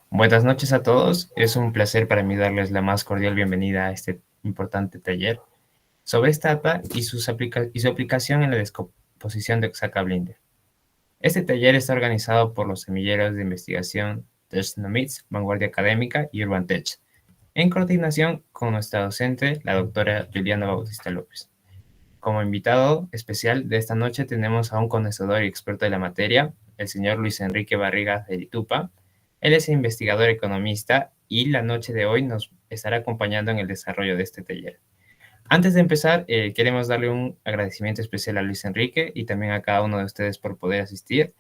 Buenas noches a todos. Es un placer para mí darles la más cordial bienvenida a este importante taller sobre Stata y, y su aplicación en la descomposición de Oaxaca-Blinder. Este taller está organizado por los semilleros de investigación Technomits, Vanguardia Académica y UrbanTech, en coordinación con nuestra docente, la doctora Juliana Bautista López. Como invitado especial de esta noche tenemos a un conocedor y experto de la materia, el señor Luis Enrique Barriga de Litupa. Él es investigador economista y la noche de hoy nos estará acompañando en el desarrollo de este taller. Antes de empezar, queremos darle un agradecimiento especial a Luis Enrique y también a cada uno de ustedes por poder asistir.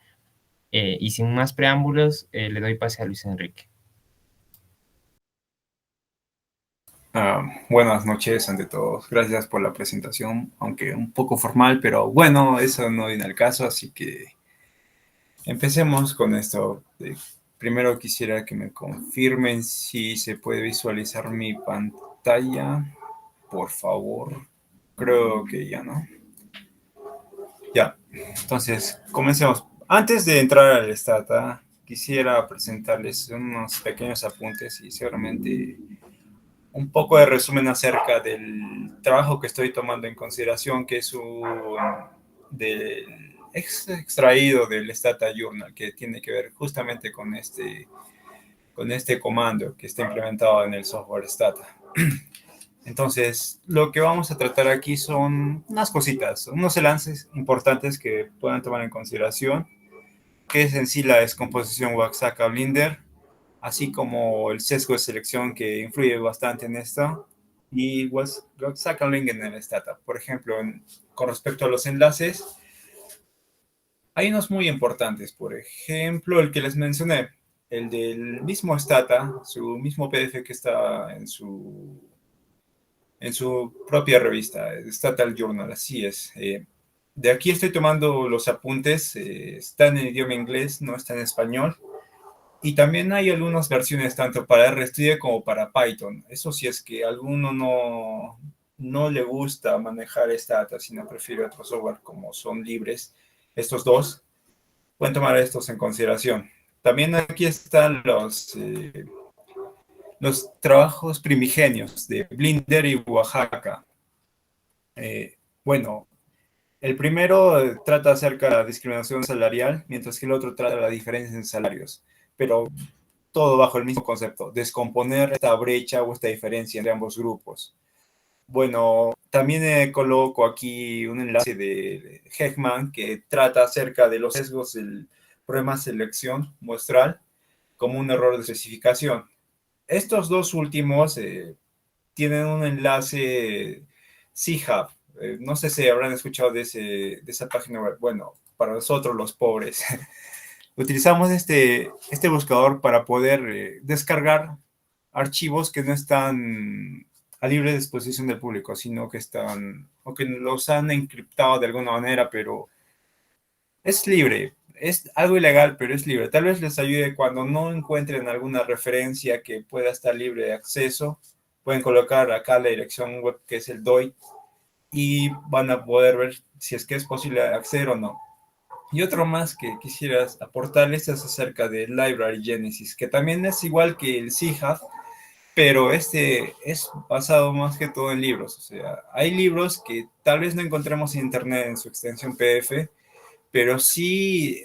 Y sin más preámbulos, le doy pase a Luis Enrique. Buenas noches ante todos. Gracias por la presentación, aunque un poco formal, pero bueno, eso no viene al caso, así que empecemos con esto. Primero quisiera que me confirmen si se puede visualizar mi pantalla, por favor. Creo que ya no. Ya, entonces comencemos. Antes de entrar al Stata, quisiera presentarles unos pequeños apuntes y seguramente un poco de resumen acerca del trabajo que estoy tomando en consideración, que es extraído del Stata Journal, que tiene que ver justamente con este comando que está implementado en el software Stata. Entonces, lo que vamos a tratar aquí son unas cositas, unos enlaces importantes que puedan tomar en consideración, que es en sí la descomposición Oaxaca-Blinder, así como el sesgo de selección que influye bastante en esto, y sacan link en el startup. Por ejemplo, con respecto a los enlaces, hay unos muy importantes. Por ejemplo, el que les mencioné, el del mismo Stata, su mismo PDF que está en su propia revista, Stata Journal, así es. De aquí estoy tomando los apuntes, está en el idioma inglés, no está en español. Y también hay algunas versiones tanto para RStudio como para Python. Eso si es que a alguno no le gusta manejar esta data, sino prefiere otro software como son libres, estos dos, pueden tomar estos en consideración. También aquí están los trabajos primigenios de Blinder y Oaxaca. Bueno, el primero trata acerca de la discriminación salarial, mientras que el otro trata de la diferencia en salarios. Pero todo bajo el mismo concepto, descomponer esta brecha o esta diferencia entre ambos grupos. Bueno, también coloco aquí un enlace de Heckman que trata acerca de los sesgos del problema de selección muestral como un error de especificación. Estos dos últimos tienen un enlace C-Hub. No sé si habrán escuchado de esa página web. Bueno, para nosotros los pobres. Utilizamos este buscador para poder descargar archivos que no están a libre disposición del público, sino que están, o que los han encriptado de alguna manera, pero es libre. Es algo ilegal, pero es libre. Tal vez les ayude cuando no encuentren alguna referencia que pueda estar libre de acceso. Pueden colocar acá la dirección web que es el DOI y van a poder ver si es que es posible acceder o no. Y otro más que quisieras aportarles es acerca de Library Genesis, que también es igual que el CIHAF, pero este es basado más que todo en libros. O sea, hay libros que tal vez no encontremos en internet en su extensión PDF, pero sí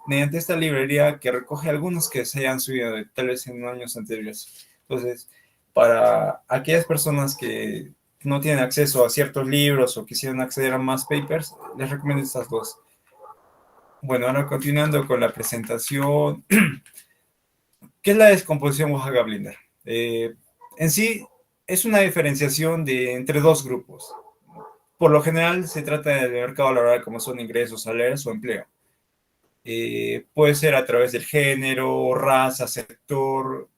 mediante esta librería que recoge algunos que se hayan subido tal vez en años anteriores. Entonces, para aquellas personas que no tienen acceso a ciertos libros o quisieran acceder a más papers, les recomiendo estas dos. Bueno, ahora continuando con la presentación, ¿qué es la descomposición Oaxaca Blinder? En sí, es una diferenciación entre dos grupos. Por lo general, se trata del mercado laboral como son ingresos, salarios o empleo. Puede ser a través del género, raza, sector,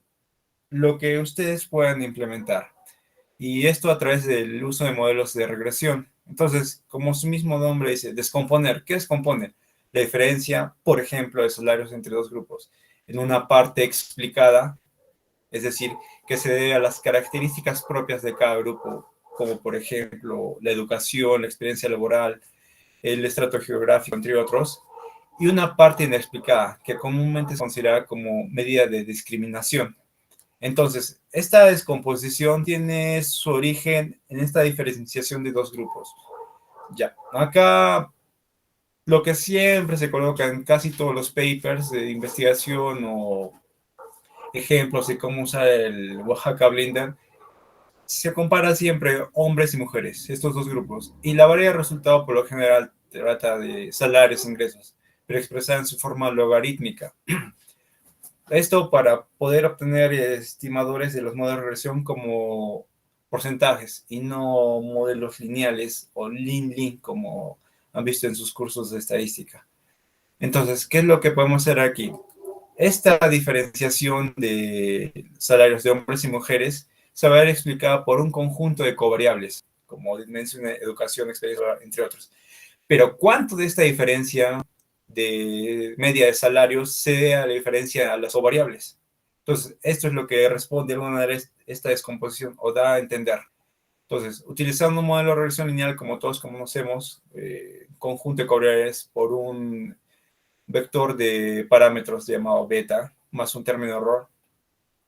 lo que ustedes puedan implementar. Y esto a través del uso de modelos de regresión. Entonces, como su mismo nombre dice, descomponer. ¿Qué descompone? La diferencia, por ejemplo, de salarios entre dos grupos. En una parte explicada, es decir, que se debe a las características propias de cada grupo, como por ejemplo la educación, la experiencia laboral, el estrato geográfico, entre otros. y una parte inexplicada, que comúnmente es considerada como medida de discriminación. Entonces, esta descomposición tiene su origen en esta diferenciación de dos grupos. Ya, acá lo que siempre se coloca en casi todos los papers de investigación o ejemplos de cómo usar el Oaxaca Blender, se compara siempre hombres y mujeres, estos dos grupos, y la variedad de resultado por lo general trata de salarios e ingresos, pero expresada en su forma logarítmica. Esto para poder obtener estimadores de los modelos de regresión como porcentajes y no modelos lineales o lin-lin como han visto en sus cursos de estadística. Entonces, ¿qué es lo que podemos hacer aquí? Esta diferenciación de salarios de hombres y mujeres se va a ver explicada por un conjunto de covariables, como mencioné, educación, experiencia, entre otros. Pero ¿cuánto de esta diferencia de media de salarios se debe a la diferencia a las covariables? Entonces, esto es lo que responde de alguna manera esta descomposición o da a entender. Entonces, utilizando un modelo de regresión lineal como todos conocemos, conjunto de covariables por un vector de parámetros llamado beta, más un término de error.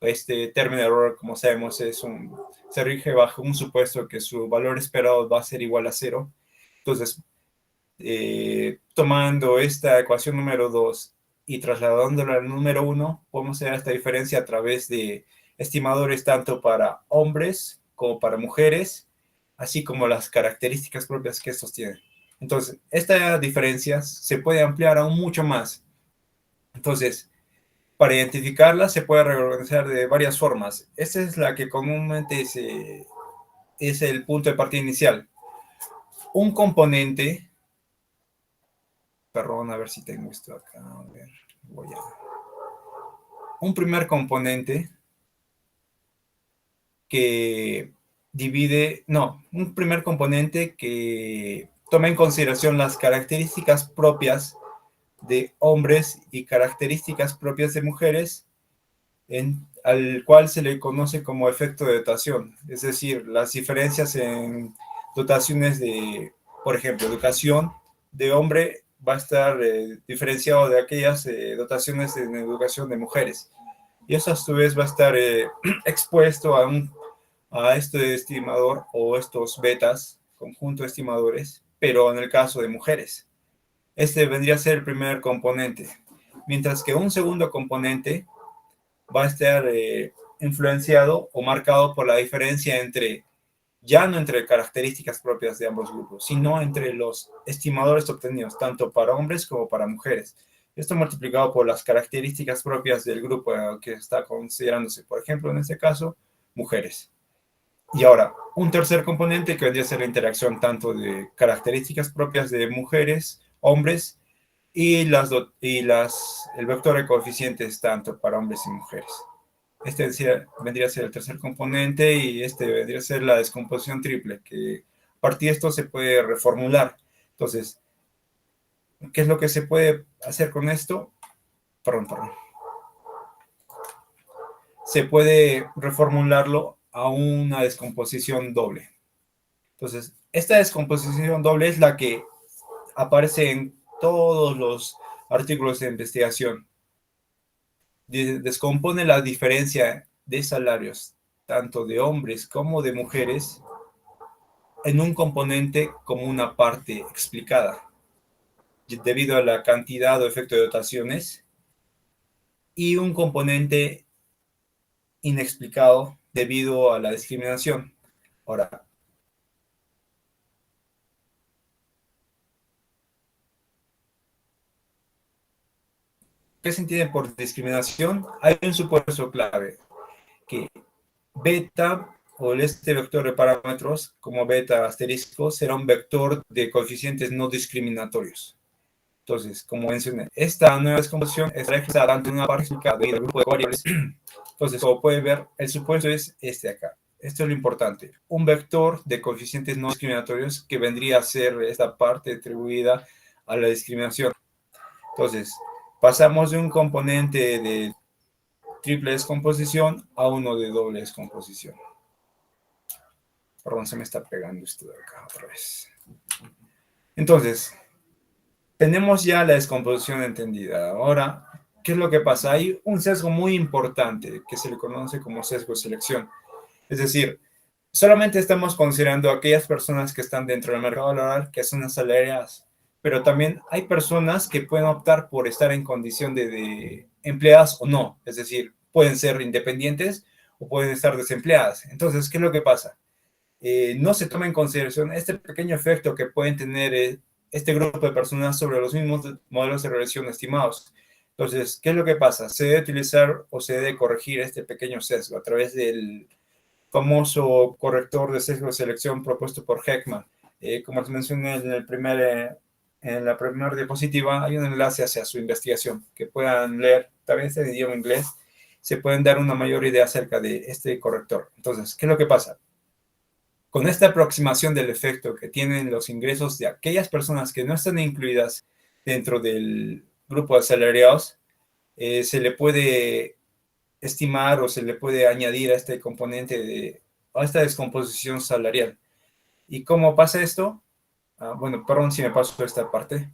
Este término de error, como sabemos, se rige bajo un supuesto que su valor esperado va a ser igual a cero. Entonces, tomando esta ecuación número 2 y trasladándola al número 1, podemos hacer esta diferencia a través de estimadores tanto para hombres como para mujeres, así como las características propias que estos tienen. Entonces, esta diferencia se puede ampliar aún mucho más. Entonces, para identificarla se puede reorganizar de varias formas. Esta es la que comúnmente es el punto de partida inicial. Un componente, perdón, a ver si tengo esto acá, a ver, un primer componente que un primer componente que toma en consideración las características propias de hombres y características propias de mujeres, al cual se le conoce como efecto de dotación, es decir, las diferencias en dotaciones de, por ejemplo, educación de hombre va a estar diferenciado de aquellas dotaciones en educación de mujeres. Y eso a su vez va a estar expuesto a este estimador o estos betas, conjunto de estimadores, pero en el caso de mujeres. Este vendría a ser el primer componente, mientras que un segundo componente va a estar influenciado o marcado por la diferencia ya no entre características propias de ambos grupos, sino entre los estimadores obtenidos, tanto para hombres como para mujeres. Esto multiplicado por las características propias del grupo que está considerándose, por ejemplo, en este caso, mujeres. Y ahora, un tercer componente que vendría a ser la interacción tanto de características propias de mujeres, hombres, y el vector de coeficientes tanto para hombres y mujeres. Este vendría a ser el tercer componente y este vendría a ser la descomposición triple, que a partir de esto se puede reformular. Entonces, ¿qué es lo que se puede hacer con esto? Perdón. Se puede reformularlo a una descomposición doble. Entonces, esta descomposición doble es la que aparece en todos los artículos de investigación. Descompone la diferencia de salarios, tanto de hombres como de mujeres, en un componente como una parte explicada, debido a la cantidad o efecto de dotaciones, y un componente inexplicado debido a la discriminación. Ahora, ¿qué se entiende por discriminación? Hay un supuesto clave, que beta o este vector de parámetros como beta asterisco será un vector de coeficientes no discriminatorios. Entonces, como mencioné, esta nueva descomposición está registrada tanto en una parte del grupo de variables. Entonces, como pueden ver, el supuesto es este acá. Esto es lo importante. Un vector de coeficientes no discriminatorios que vendría a ser esta parte atribuida a la discriminación. Entonces, pasamos de un componente de triple descomposición a uno de doble descomposición. Perdón, se me está pegando esto de acá otra vez. Entonces, Tenemos ya la descomposición entendida. Ahora, ¿qué es lo que pasa? Hay un sesgo muy importante que se le conoce como sesgo de selección. Es decir, solamente estamos considerando aquellas personas que están dentro del mercado laboral que son asalariadas, pero también hay personas que pueden optar por estar en condición de empleadas o no. Es decir, pueden ser independientes o pueden estar desempleadas. Entonces, ¿qué es lo que pasa? No se toma en consideración este pequeño efecto que pueden tener este grupo de personas sobre los mismos modelos de regresión estimados. Entonces, ¿qué es lo que pasa? Se debe utilizar o se debe corregir este pequeño sesgo a través del famoso corrector de sesgo de selección propuesto por Heckman. Como les mencioné en la primera diapositiva, hay un enlace hacia su investigación que puedan leer, también está en idioma inglés, se pueden dar una mayor idea acerca de este corrector. Entonces, ¿qué es lo que pasa? Con esta aproximación del efecto que tienen los ingresos de aquellas personas que no están incluidas dentro del grupo de asalariados, se le puede estimar o se le puede añadir a este componente a esta descomposición salarial. ¿Y cómo pasa esto? Bueno, perdón si me paso esta parte.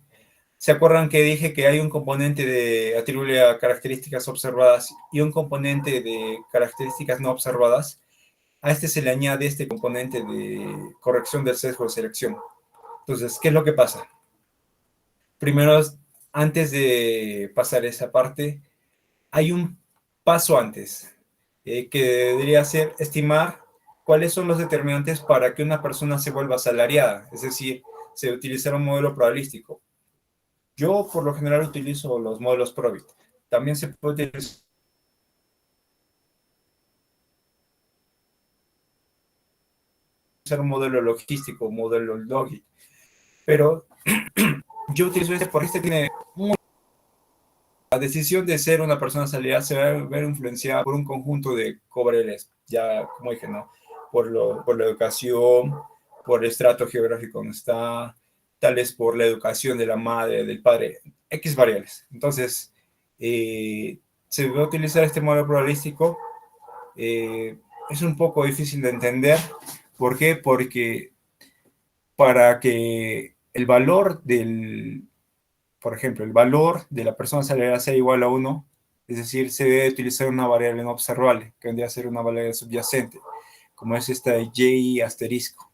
¿Se acuerdan que dije que hay un componente de atribuible a características observadas y un componente de características no observadas? A este se le añade este componente de corrección del sesgo de selección. Entonces, ¿qué es lo que pasa? Primero, antes de pasar esa parte, hay un paso antes, que debería ser estimar cuáles son los determinantes para que una persona se vuelva asalariada, es decir, se utilizará un modelo probabilístico. Yo, por lo general, utilizo los modelos Probit. También se puede utilizar un modelo logístico, un modelo Logic, pero yo utilizo este porque este tiene la decisión de ser una persona asalariada se va a ver influenciada por un conjunto de cobreles, ya como dije, ¿no? Por la educación, por el estrato geográfico donde está, tal vez por la educación de la madre, del padre, X variables. Entonces, se va a utilizar este modelo probabilístico. Es un poco difícil de entender. ¿Por qué? Porque para que el valor por ejemplo, el valor de la persona asalariada sea igual a 1, es decir, se debe utilizar una variable no observable, que vendría a ser una variable subyacente, como es esta de y asterisco.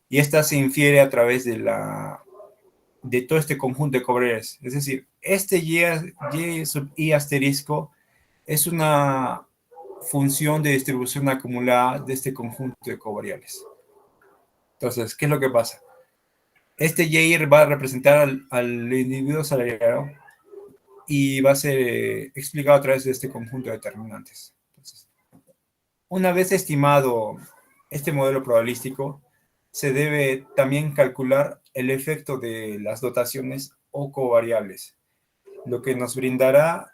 Y esta se infiere a través de todo este conjunto de covariables. Es decir, este y sub i asterisco es una función de distribución acumulada de este conjunto de covariables. Entonces, ¿qué es lo que pasa? Este y va a representar al individuo asalariado y va a ser explicado a través de este conjunto de determinantes. Entonces, una vez estimado este modelo probabilístico, se debe también calcular el efecto de las dotaciones o covariables, lo que nos brindará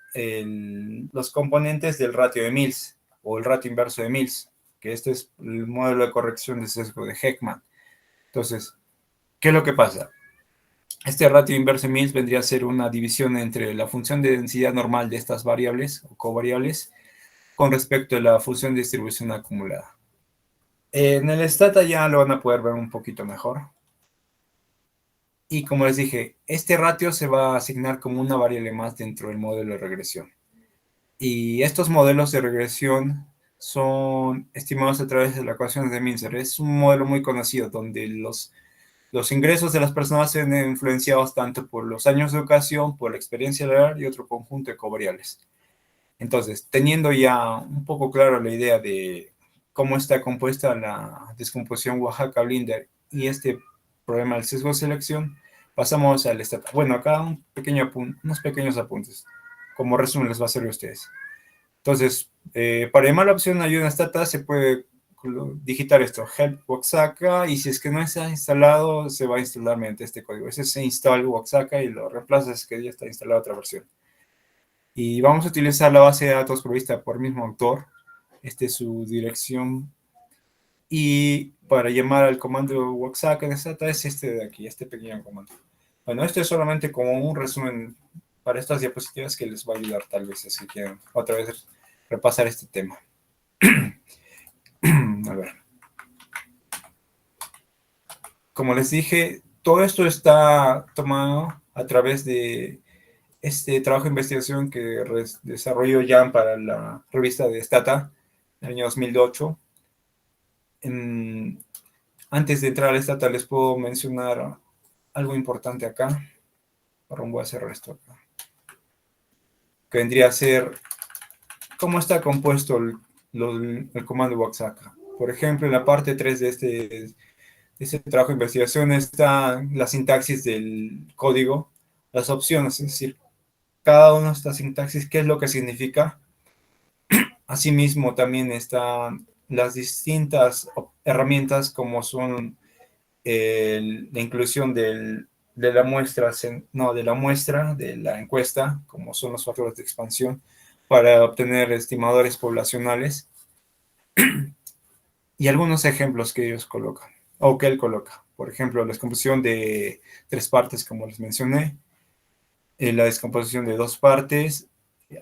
los componentes del ratio de Mills o el ratio inverso de Mills, que este es el modelo de corrección de sesgo de Heckman. Entonces, ¿qué es lo que pasa? Este ratio inverso de Mills vendría a ser una división entre la función de densidad normal de estas variables o covariables con respecto a la función de distribución acumulada. En el Stata ya lo van a poder ver un poquito mejor. Y como les dije, este ratio se va a asignar como una variable más dentro del modelo de regresión. Y estos modelos de regresión son estimados a través de la ecuación de Minzer. Es un modelo muy conocido donde los ingresos de las personas se ven influenciados tanto por los años de educación, por la experiencia laboral y otro conjunto de covariables. Entonces, teniendo ya un poco claro la idea de cómo está compuesta la descomposición Oaxaca-Blinder y este problema del sesgo de selección, pasamos al Stata. Bueno, acá unos pequeños apuntes. Como resumen les va a servir a ustedes. Entonces, para llamar la opción ayuda Stata se puede digitar esto, help Oaxaca, y si es que no está instalado, se va a instalar mediante este código. Ese se instala Oaxaca y lo reemplazas que ya está instalada otra versión. Y vamos a utilizar la base de datos provista por el mismo autor. Esta es su dirección. Y para llamar al comando Oaxaca de SATA es este de aquí, este pequeño comando. Bueno, esto es solamente como un resumen para estas diapositivas que les va a ayudar tal vez si quieren otra vez repasar este tema. A ver. Como les dije, todo esto está tomado a través de este trabajo de investigación que desarrolló Jan para la revista de Stata en el año 2008. Antes de entrar a Stata les puedo mencionar algo importante acá. Ahora voy a cerrar esto acá. Que vendría a ser cómo está compuesto el comando Oaxaca. Por ejemplo, en la parte 3 de este trabajo de investigación está la sintaxis del código, las opciones, es decir, cada una de estas sintaxis, qué es lo que significa. Asimismo, también están las distintas herramientas como son la inclusión de la muestra, de la encuesta, como son los factores de expansión, para obtener estimadores poblacionales y algunos ejemplos que ellos colocan, o que él coloca. Por ejemplo, la descomposición de 3 partes, como les mencioné, la descomposición de 2 partes,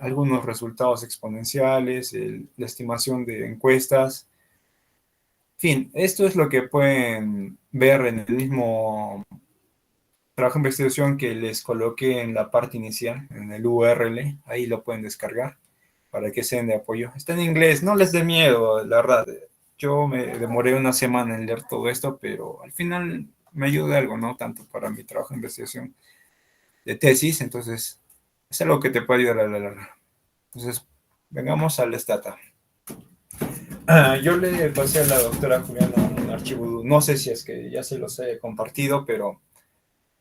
algunos resultados exponenciales, la estimación de encuestas. En fin, esto es lo que pueden ver en el mismo trabajo de investigación que les coloqué en la parte inicial, en el URL. Ahí lo pueden descargar para que sean de apoyo. Está en inglés, no les dé miedo, la verdad. Yo me demoré una semana en leer todo esto, pero al final me ayudó de algo, ¿no? Tanto para mi trabajo de investigación de tesis, entonces es algo que te puede ayudar a la larga. Entonces, vengamos al Stata. Yo le pasé a la doctora Juliana un archivo, no sé si es que ya se los he compartido, pero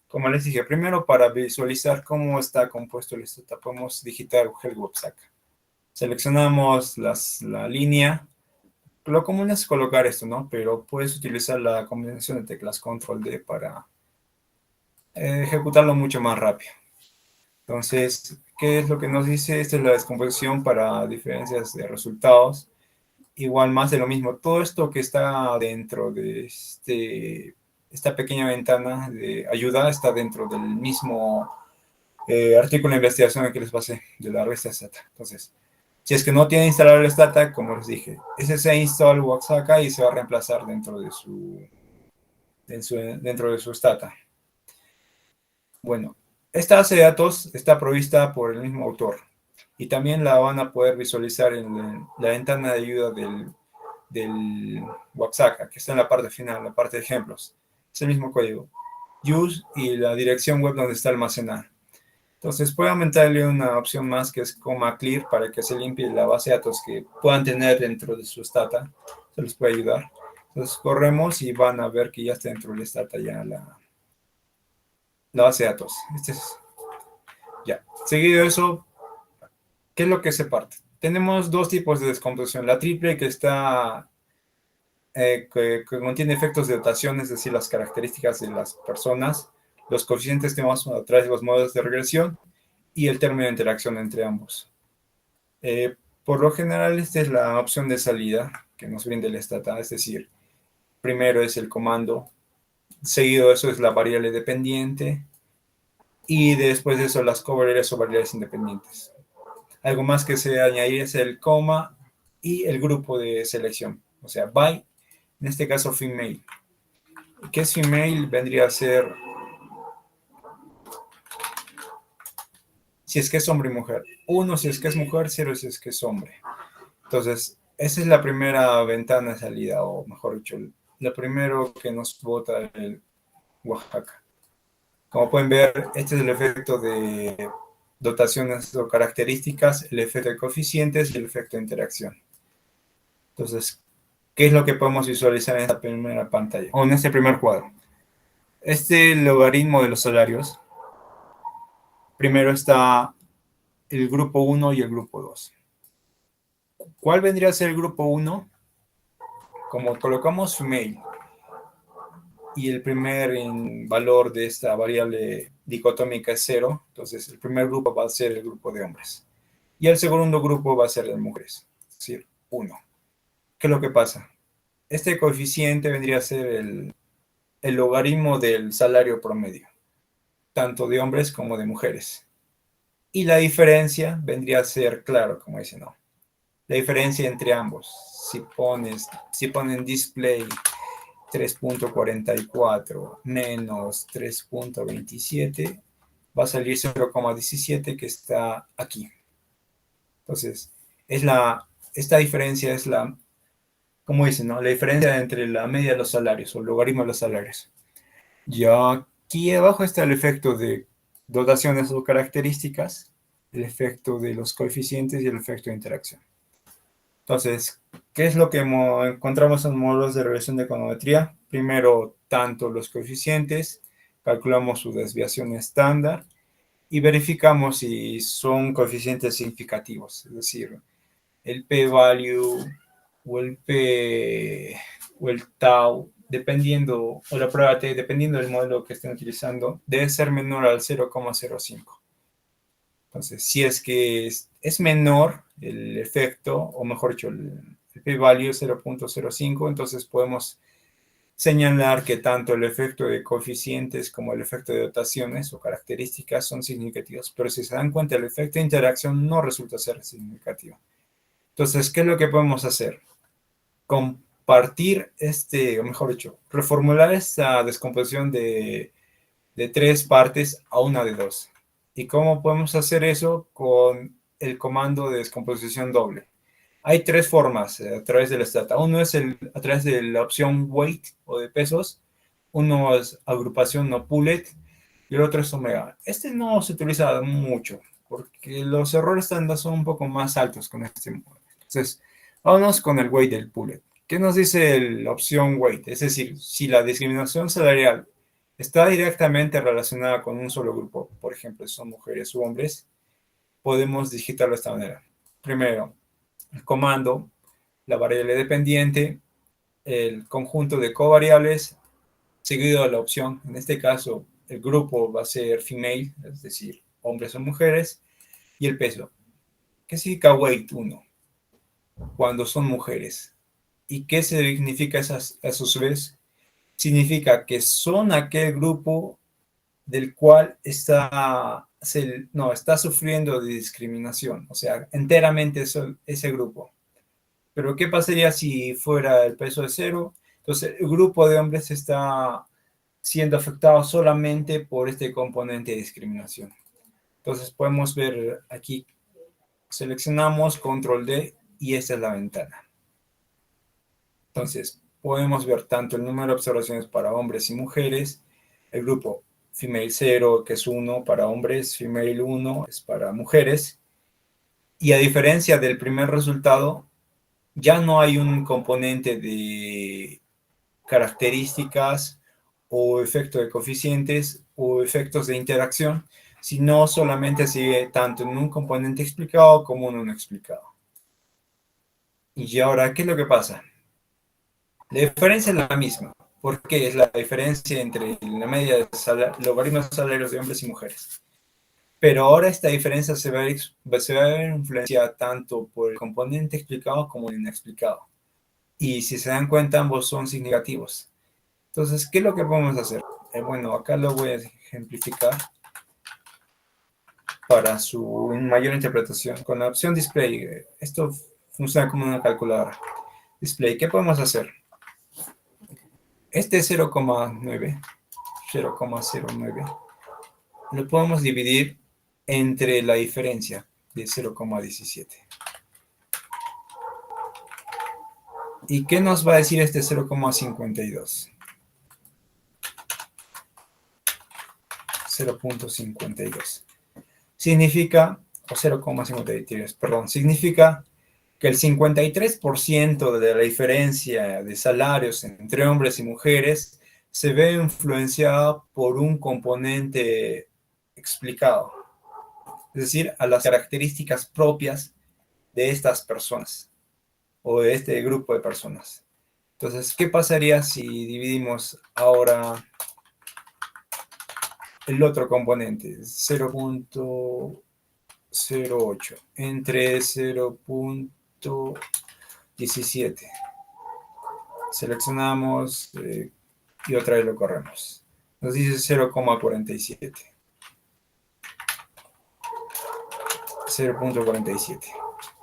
como les dije, primero para visualizar cómo está compuesto el Stata, podemos digitar el Oaxaca. Seleccionamos la línea. Lo común es colocar esto, ¿no? Pero puedes utilizar la combinación de teclas Control D para ejecutarlo mucho más rápido. Entonces, ¿qué es lo que nos dice? Esta es la descomposición para diferencias de resultados. Igual más de lo mismo. Todo esto que está dentro de esta pequeña ventana de ayuda está dentro del mismo artículo de investigación que les pasé de la revista Stata. Entonces, si es que no tiene instalado el Stata, como les dije, ese se instala Oaxaca y se va a reemplazar dentro de su Stata. Bueno, esta base de datos está provista por el mismo autor y también la van a poder visualizar en la ventana de ayuda del Oaxaca, que está en la parte final, la parte de ejemplos. Es el mismo código. Use y la dirección web donde está almacenada. Entonces, puede aumentarle una opción más que es coma clear para que se limpie la base de datos que puedan tener dentro de su Stata. Se les puede ayudar. Entonces, corremos y van a ver que ya está dentro de Stata ya la base de datos. Ya. Seguido de eso, ¿qué es lo que se parte? Tenemos 2 tipos de descomposición. La triple que está que contiene efectos de dotación, es decir, las características de las personas, los coeficientes que vamos a través de los modelos de regresión y el término de interacción entre ambos. Por lo general, esta es la opción de salida que nos brinda el Stata, es decir, primero es el comando, seguido de eso es la variable dependiente y después de eso las covariables o variables independientes. Algo más que se añadir es el coma y el grupo de selección, o sea, by, en este caso female. ¿Qué es female? Vendría a ser si es que es hombre y mujer. 1 si es que es mujer, 0 si es que es hombre. Entonces, esa es la primera ventana de salida, o mejor dicho, lo primero que nos bota el Oaxaca. Como pueden ver, este es el efecto de dotaciones o características, el efecto de coeficientes y el efecto de interacción. Entonces, ¿qué es lo que podemos visualizar en esta primera pantalla o en este primer cuadro? Este logaritmo de los salarios, primero está el grupo 1 y el grupo 2. ¿Cuál vendría a ser el grupo 1? Como colocamos female y el primer valor de esta variable dicotómica es 0, entonces el primer grupo va a ser el grupo de hombres. Y el segundo grupo va a ser de mujeres, es decir, 1. ¿Qué es lo que pasa? Este coeficiente vendría a ser el logaritmo del salario promedio, tanto de hombres como de mujeres. Y la diferencia vendría a ser, claro, como dice, no. La diferencia entre ambos. Si ponen display 3.44 menos 3.27, va a salir 0,17 que está aquí. Entonces, esta diferencia es como dicen, ¿no? La diferencia entre la media de los salarios o el logaritmo de los salarios. Y aquí abajo está el efecto de dotaciones o características, el efecto de los coeficientes y el efecto de interacción. Entonces, ¿qué es lo que encontramos en modelos de regresión de econometría? Primero, tanto los coeficientes, calculamos su desviación estándar y verificamos si son coeficientes significativos, es decir, el p-value o el p o el tau, dependiendo, o la prueba t, dependiendo del modelo que estén utilizando, debe ser menor al 0,05. Entonces, si es que es menor el efecto, o mejor dicho, el p-value es 0,05, entonces podemos señalar que tanto el efecto de coeficientes como el efecto de dotaciones o características son significativos. Pero si se dan cuenta, el efecto de interacción no resulta ser significativo. Entonces, ¿qué es lo que podemos hacer? Compartir o mejor dicho, reformular esta descomposición de 3 partes a una de 2. ¿Y cómo podemos hacer eso? Con el comando de descomposición doble. Hay 3 formas a través de la stata. Uno es a través de la opción weight o de pesos. Uno es agrupación no poolet. Y el otro es omega. Este no se utiliza mucho porque los errores estándar son un poco más altos con este modo. Entonces, vámonos con el weight del poolet. ¿Qué nos dice la opción weight? Es decir, si la discriminación salarial está directamente relacionada con un solo grupo, por ejemplo, son mujeres u hombres, podemos digitarlo de esta manera. Primero, el comando, la variable dependiente, el conjunto de covariables, seguido de la opción. En este caso, el grupo va a ser female, es decir, hombres o mujeres, y el peso. ¿Qué significa weight 1? Cuando son mujeres. ¿Y qué significa a su vez? Significa que son aquel grupo del cual está sufriendo de discriminación, o sea, enteramente ese grupo. Pero ¿qué pasaría si fuera el peso de 0? Entonces, el grupo de hombres está siendo afectado solamente por este componente de discriminación. Entonces, podemos ver aquí, seleccionamos control D y esta es la ventana. Entonces, podemos ver tanto el número de observaciones para hombres y mujeres, el grupo female 0, que es 1 para hombres, female 1 es para mujeres, y a diferencia del primer resultado, ya no hay un componente de características o efecto de coeficientes o efectos de interacción, sino solamente sigue tanto en un componente explicado como en un no explicado. Y ahora, ¿qué es lo que pasa? La diferencia es la misma, porque es la diferencia entre la media de logaritmos salarios de hombres y mujeres. Pero ahora esta diferencia se va a ver influenciada tanto por el componente explicado como el inexplicado. Y si se dan cuenta, ambos son significativos. Entonces, ¿qué es lo que podemos hacer? Bueno, acá lo voy a ejemplificar para su mayor interpretación. Con la opción display, esto funciona como una calculadora. Display, ¿qué podemos hacer? Este 0,9 lo podemos dividir entre la diferencia de 0,17. ¿Y qué nos va a decir este 0,52? 0,52. Significa, o 0,53, perdón, significa que el 53% de la diferencia de salarios entre hombres y mujeres se ve influenciada por un componente explicado, es decir, a las características propias de estas personas o de este grupo de personas. Entonces, ¿qué pasaría si dividimos ahora el otro componente, 0,08 entre 0,17? Seleccionamos y otra vez lo corremos. Nos dice 0,47. 0,47.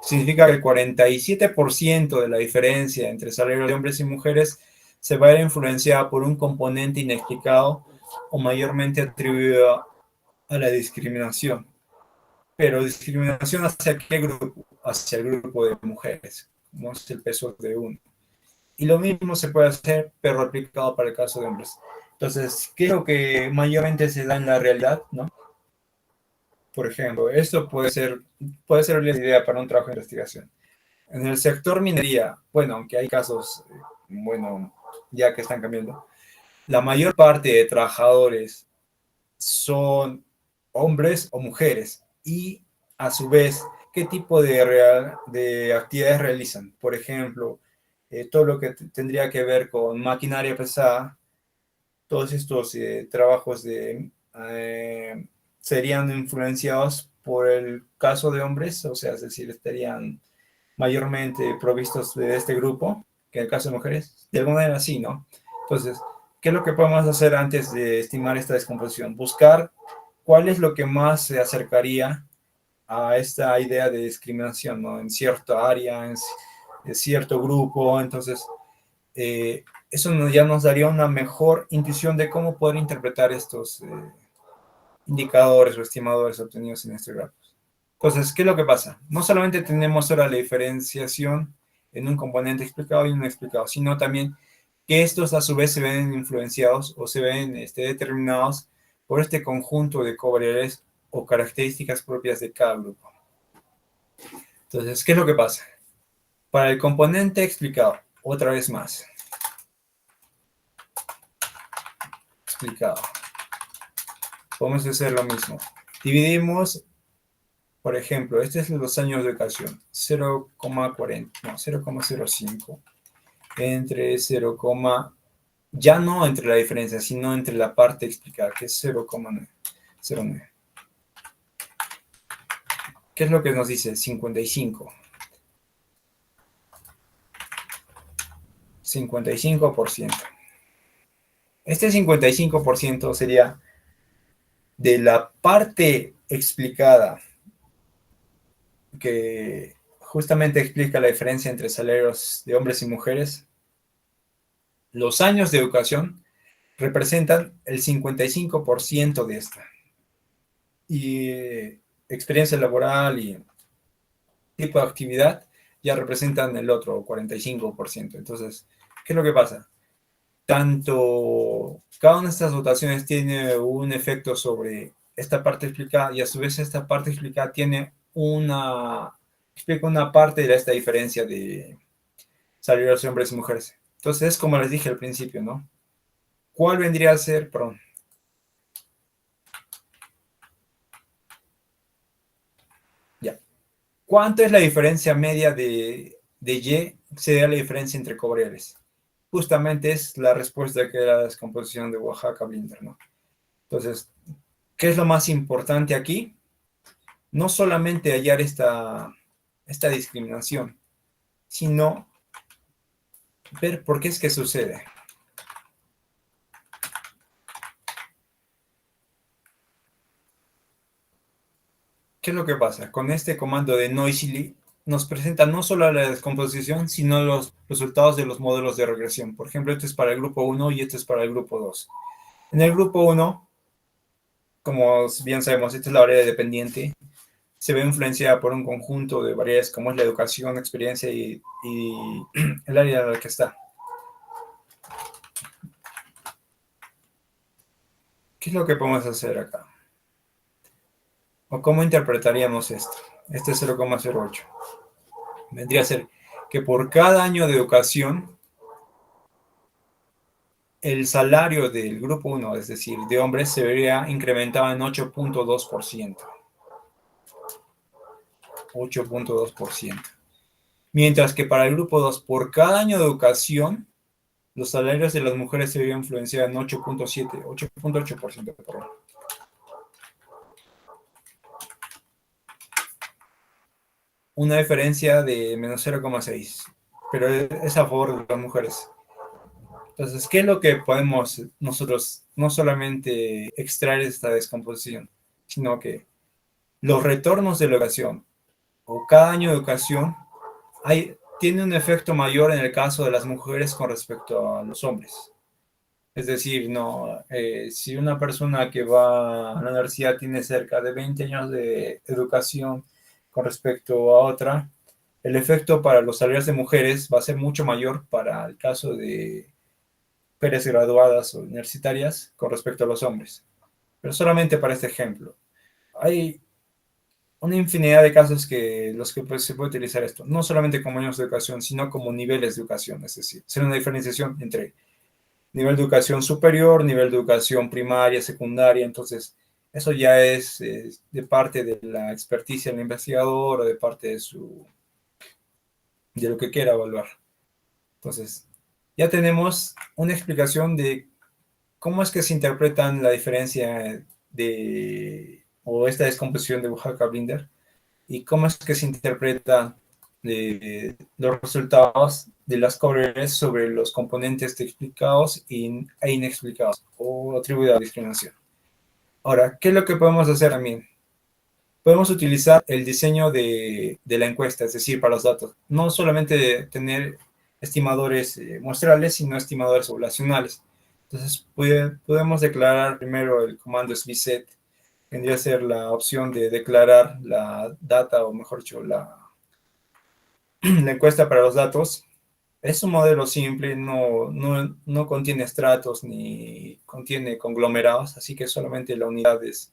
Significa que el 47% de la diferencia entre salarios de hombres y mujeres se va a ver influenciada por un componente inexplicado o mayormente atribuido a la discriminación. Pero discriminación hacia qué grupo? Hacia el grupo de mujeres, como es el peso de uno. Y lo mismo se puede hacer, pero aplicado para el caso de hombres. Entonces, ¿qué es lo que mayormente se da en la realidad, no? Por ejemplo, esto puede ser una idea para un trabajo de investigación. En el sector minería, bueno, aunque hay casos, bueno, ya que están cambiando, la mayor parte de trabajadores son hombres o mujeres y a su vez, ¿qué tipo de actividades realizan? Por ejemplo, todo lo que tendría que ver con maquinaria pesada, todos estos trabajos serían influenciados por el caso de hombres, o sea, es decir, estarían mayormente provistos de este grupo, que en el caso de mujeres, de alguna manera sí, ¿no? Entonces, ¿qué es lo que podemos hacer antes de estimar esta descomposición? Buscar cuál es lo que más se acercaría a esta idea de discriminación, ¿no? En cierta área, en cierto grupo, entonces, eso ya nos daría una mejor intuición de cómo poder interpretar estos indicadores o estimadores obtenidos en este gráfico. Entonces, ¿qué es lo que pasa? No solamente tenemos ahora la diferenciación en un componente explicado y un no explicado, sino también que estos a su vez se ven influenciados o se ven determinados por este conjunto de covariables o características propias de cada grupo. Entonces, ¿qué es lo que pasa? Para el componente explicado, otra vez más. Explicado. Podemos hacer lo mismo. Dividimos, por ejemplo, este es los años de educación, 0,40, no, 0,05 entre 0, ya no entre la diferencia, sino entre la parte explicada, que es 0,09. ¿Qué es lo que nos dice? 55. 55%. Este 55% sería de la parte explicada que justamente explica la diferencia entre salarios de hombres y mujeres. Los años de educación representan el 55% de esta. Y experiencia laboral y tipo de actividad ya representan el otro 45%. Entonces, ¿qué es lo que pasa? Tanto cada una de estas dotaciones tiene un efecto sobre esta parte explicada y a su vez esta parte explicada explica una parte de esta diferencia de salarios de hombres y mujeres. Entonces, es como les dije al principio, ¿no? ¿Cuál vendría a ser, perdón? Ya. ¿Cuánto es la diferencia media de Y? Sería la diferencia entre covariables. Justamente es la respuesta que era la descomposición de Oaxaca-Blinder, ¿no? Entonces, ¿qué es lo más importante aquí? No solamente hallar esta discriminación, sino ver por qué es que sucede. ¿Qué es lo que pasa? Con este comando de noisily nos presenta no solo la descomposición, sino los resultados de los modelos de regresión. Por ejemplo, este es para el grupo 1 y este es para el grupo 2. En el grupo 1, como bien sabemos, esta es la variable dependiente, se ve influenciada por un conjunto de variables como es la educación, experiencia y el área en la que está. ¿Qué es lo que podemos hacer acá? ¿O cómo interpretaríamos esto? Este es 0,08. Vendría a ser que por cada año de educación, el salario del grupo 1, es decir, de hombres, se vería incrementado en 8,2%. 8,2%. Mientras que para el grupo 2, por cada año de educación, los salarios de las mujeres se verían influenciados en 8,7, 8,8%. Perdón. Una diferencia de menos 0,6, pero es a favor de las mujeres. Entonces, ¿qué es lo que podemos nosotros no solamente extraer de esta descomposición, sino que los retornos de la educación o cada año de educación tiene un efecto mayor en el caso de las mujeres con respecto a los hombres? Es decir, no, si una persona que va a la universidad tiene cerca de 20 años de educación con respecto a otra, el efecto para los salarios de mujeres va a ser mucho mayor para el caso de mujeres graduadas o universitarias con respecto a los hombres. Pero solamente para este ejemplo. Hay una infinidad de casos que los que pues, se puede utilizar esto, no solamente como años de educación, sino como niveles de educación, es decir, hacer una diferenciación entre nivel de educación superior, nivel de educación primaria, secundaria, entonces eso ya es de parte de la experticia del investigador o de parte de lo que quiera evaluar. Entonces, ya tenemos una explicación de cómo es que se interpretan la diferencia o esta descomposición de Oaxaca-Blinder y cómo es que se interpreta los resultados de las correas sobre los componentes explicados e inexplicados o atribuidos a discriminación. Ahora, ¿qué es lo que podemos hacer también? Podemos utilizar el diseño de la encuesta, es decir, para los datos. No solamente tener estimadores muestrales, sino estimadores poblacionales. Entonces, podemos declarar primero el comando SVSET, vendría a ser la opción de declarar la data, o mejor dicho, la encuesta para los datos. Es un modelo simple, no contiene estratos ni contiene conglomerados, así que solamente la unidad es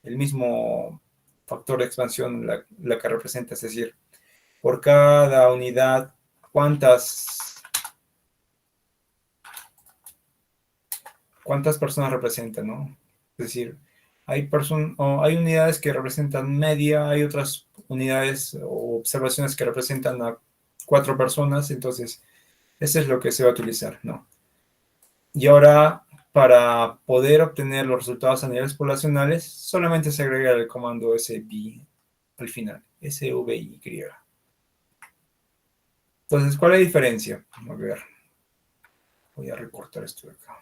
el mismo factor de expansión la que representa, es decir, por cada unidad, cuántas personas representan, ¿no? Es decir, hay unidades que representan media, hay otras unidades o observaciones que representan a 4 personas, entonces, eso es lo que se va a utilizar, ¿no? Y ahora, para poder obtener los resultados a niveles poblacionales, solamente se agrega el comando SVI al final, SVI. Entonces, ¿cuál es la diferencia? A ver, voy a recortar esto de acá.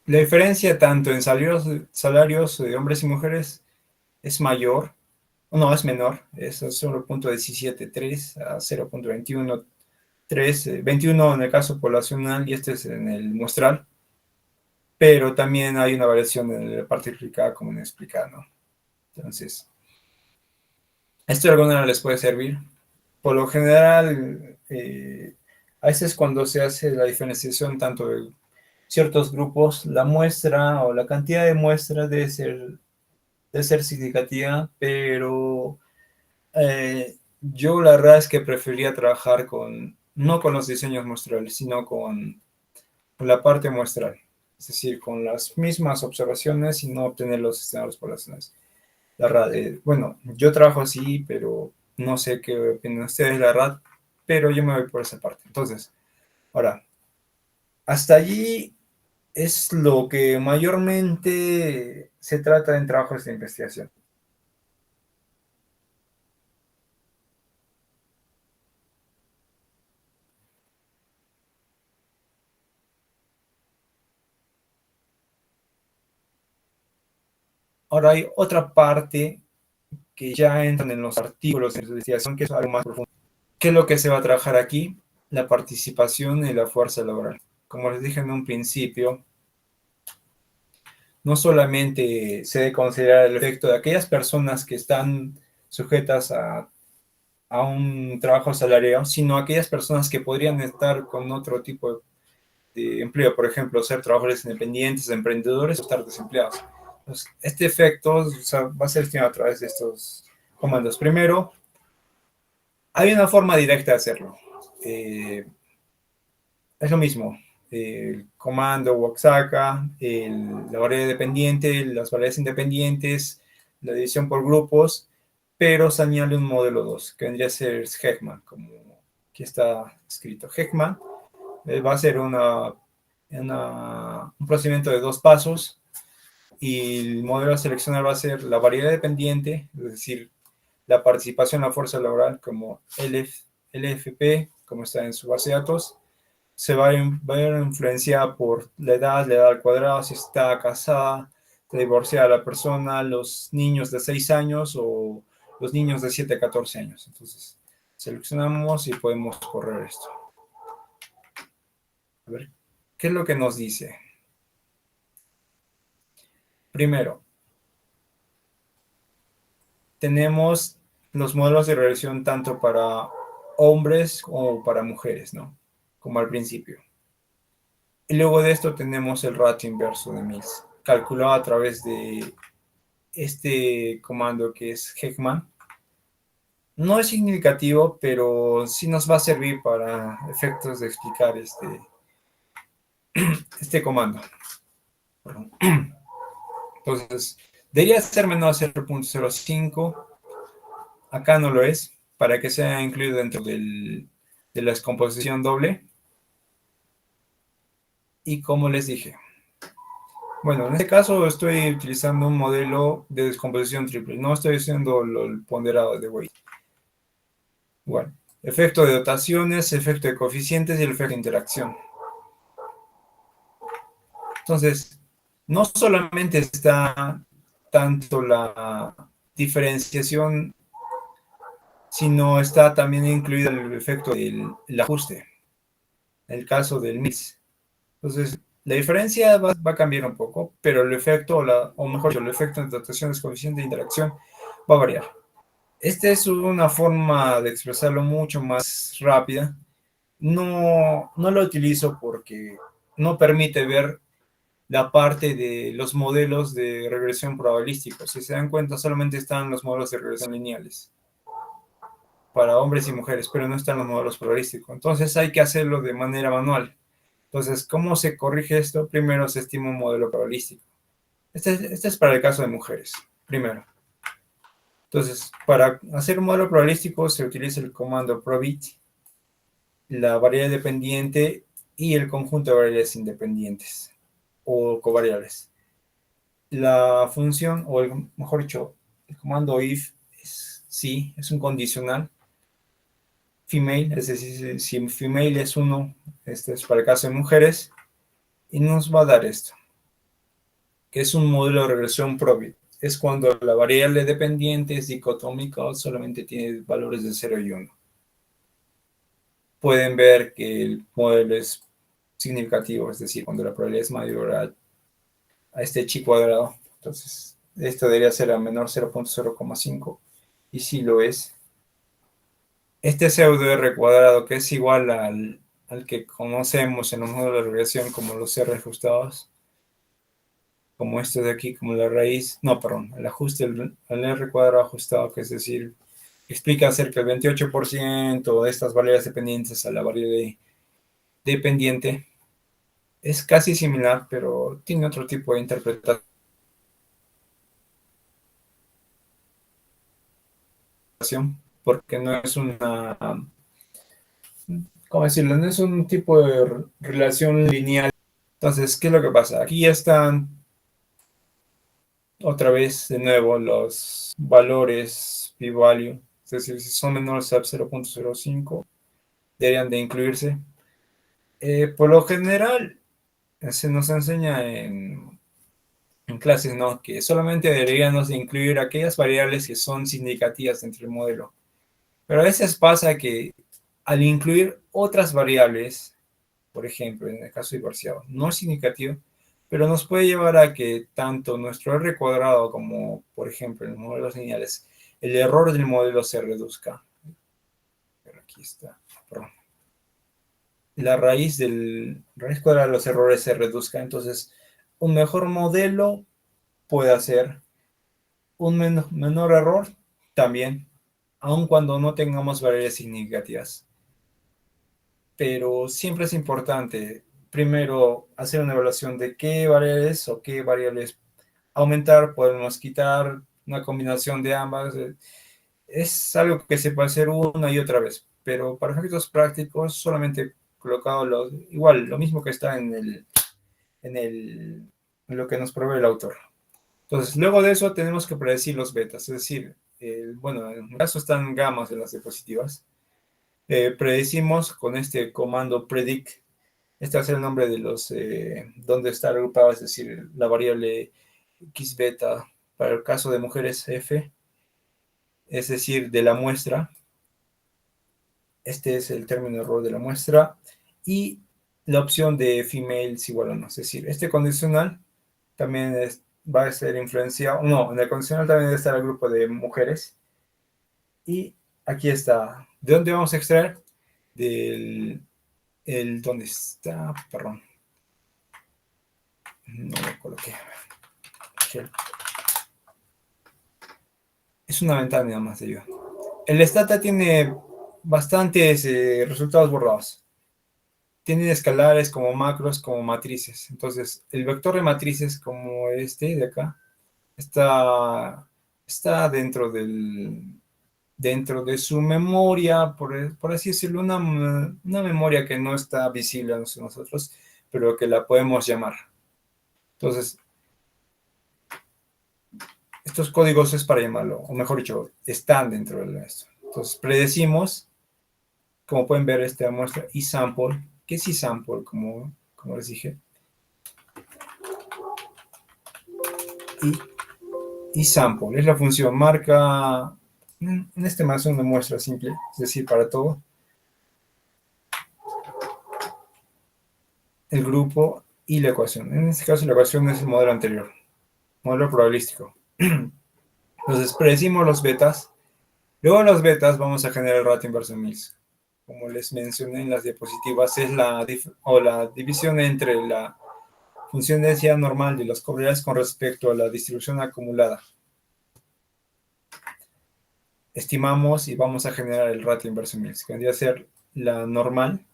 La diferencia tanto en salarios de hombres y mujeres es mayor, no, es menor, es 0.173 a 0.213, 21 en el caso poblacional y este es en el muestral, pero también hay una variación en la parte explicada como en explicada, ¿no? Entonces, esto de alguna manera les puede servir. Por lo general, a veces cuando se hace la diferenciación tanto de ciertos grupos, la muestra o la cantidad de muestras debe ser significativa, pero yo la verdad es que prefería trabajar no con los diseños muestrales, sino con la parte muestral, es decir, con las mismas observaciones y no obtener los escenarios poblacionales. Bueno, yo trabajo así, pero no sé qué opinan ustedes, la verdad, pero yo me voy por esa parte. Entonces, ahora, hasta allí es lo que mayormente se trata en trabajos de investigación. Ahora hay otra parte que ya entran en los artículos de investigación, que es algo más profundo. ¿Qué es lo que se va a trabajar aquí? La participación y la fuerza laboral. Como les dije en un principio, no solamente se debe considerar el efecto de aquellas personas que están sujetas a un trabajo asalariado, sino aquellas personas que podrían estar con otro tipo de empleo, por ejemplo, ser trabajadores independientes, emprendedores o estar desempleados. Entonces, este efecto, o sea, va a ser estimado a través de estos comandos. Primero, hay una forma directa de hacerlo. Es lo mismo. El comando Oaxaca, la variable dependiente, las variables independientes, la división por grupos, pero se añade un modelo 2, que vendría a ser Heckman, como aquí está escrito. Heckman va a ser un procedimiento de 2 pasos y el modelo a seleccionar va a ser la variable dependiente, es decir, la participación en la fuerza laboral como LFP, como está en su base de datos, va a ir influenciada por la edad al cuadrado, si está casada, está divorciada la persona, los niños de 6 años o los niños de 7 a 14 años. Entonces, seleccionamos y podemos correr esto. A ver, ¿qué es lo que nos dice? Primero, tenemos los modelos de regresión tanto para hombres como para mujeres, ¿no? Como al principio. Y luego de esto tenemos el ratio inverso de Mills, calculado a través de este comando que es Heckman. No es significativo, pero sí nos va a servir para efectos de explicar este comando. Entonces, debería ser menor a 0.05. Acá no lo es, para que sea incluido dentro de la descomposición doble. Y como les dije, bueno, en este caso estoy utilizando un modelo de descomposición triple. No estoy haciendo el ponderado de weight. Bueno, efecto de dotaciones, efecto de coeficientes y el efecto de interacción. Entonces, no solamente está tanto la diferenciación, sino está también incluido el efecto del ajuste, el caso del mix. Entonces, la diferencia va a cambiar un poco, pero el efecto, o mejor dicho, el efecto de dotaciones, coeficiente de interacción va a variar. Esta es una forma de expresarlo mucho más rápida. No lo utilizo porque no permite ver la parte de los modelos de regresión probabilísticos. Si se dan cuenta, solamente están los modelos de regresión lineales para hombres y mujeres, pero no están los modelos probabilísticos. Entonces hay que hacerlo de manera manual. Entonces, ¿cómo se corrige esto? Primero se estima un modelo probabilístico. Este es para el caso de mujeres, primero. Entonces, para hacer un modelo probabilístico se utiliza el comando probit, la variable dependiente y el conjunto de variables independientes o covariables. La función, o mejor dicho, el comando if es un condicional. Female, es decir, si female es 1, este es para el caso de mujeres, y nos va a dar esto, que es un modelo de regresión probit. Es cuando la variable dependiente es dicotómica o solamente tiene valores de 0 y 1. Pueden ver que el modelo es significativo, es decir, cuando la probabilidad es mayor a este chi cuadrado. Entonces, esto debería ser a menor 0.0,5 y si lo es. Este pseudo R cuadrado, que es igual al que conocemos en los modelos de regresión como los R ajustados, como esto de aquí, como la raíz, no, perdón, el ajuste al R cuadrado ajustado, que es decir, explica acerca del 28% de estas variables dependientes a la variable dependiente. Es casi similar, pero tiene otro tipo de interpretación, porque no es una, ¿cómo decirlo? No es un tipo de relación lineal. Entonces, ¿qué es lo que pasa? Aquí ya están otra vez de nuevo los valores p-value, es decir, si son menores a 0.05, deberían de incluirse. Por lo general, se nos enseña en clases, ¿no? Que solamente deberíamos de incluir aquellas variables que son significativas dentro del modelo. Pero a veces pasa que al incluir otras variables, por ejemplo, en el caso divorciado, no es significativo, pero nos puede llevar a que tanto nuestro R cuadrado como, por ejemplo, en los modelos lineales, el error del modelo se reduzca. Pero aquí está, perdón. La raíz cuadrada de los errores se reduzca. Entonces, un mejor modelo puede hacer un menor error también, aun cuando no tengamos variables significativas. Pero siempre es importante, primero, hacer una evaluación de qué variables o qué variables aumentar, podemos quitar, una combinación de ambas. Es algo que se puede hacer una y otra vez, pero para efectos prácticos solamente colocado igual, lo mismo que está en lo que nos provee el autor. Entonces, luego de eso tenemos que predecir los betas, es decir, bueno, en mi caso están gamas de las diapositivas. Predecimos con este comando predict Este va a ser el nombre de los, donde está agrupado, es decir, la variable x beta para el caso de mujeres f, es decir, de la muestra. Este es el término error de la muestra. Y la opción de female es igual a no. Es decir, este condicional también va a ser influenciado. No, en el condicional también debe estar el grupo de mujeres. Y aquí está. ¿De dónde vamos a extraer? ¿Dónde está? Perdón. No lo coloqué. Es una ventana nada más de ayuda. El Stata tiene bastantes resultados borrados. Tiene escalares como macros, como matrices. Entonces, el vector de matrices como este de acá está dentro de su memoria, por así decirlo, una memoria que no está visible a nosotros, pero que la podemos llamar. Entonces, estos códigos es para llamarlo, o mejor dicho, están dentro de esto. Entonces, predecimos, como pueden ver, esta muestra eSample. ¿Qué es eSample? Como les dije. eSample es la función marca. En este más es una muestra simple, es decir, para todo. El grupo y la ecuación. En este caso, la ecuación es el modelo anterior, modelo probabilístico. Entonces, predecimos los betas. Luego en los betas vamos a generar el ratio inverso de Mills. Como les mencioné en las diapositivas, es la división entre la función de densidad normal de las probabilidades con respecto a la distribución acumulada. Estimamos y vamos a generar el ratio inverso de Mills, que vendría a ser la normal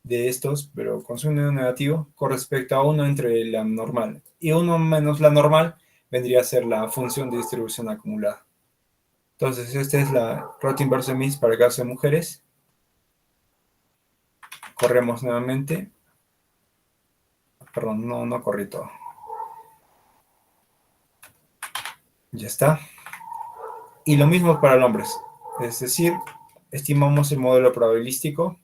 de estos, pero con signo negativo, con respecto a 1 entre la normal. Y 1 menos la normal vendría a ser la función de distribución acumulada. Entonces, esta es la ratio inverso de Mills para el caso de mujeres. Corremos nuevamente. Perdón, no corrí todo. Ya está. Y lo mismo para los hombres. Es decir, estimamos el modelo probabilístico.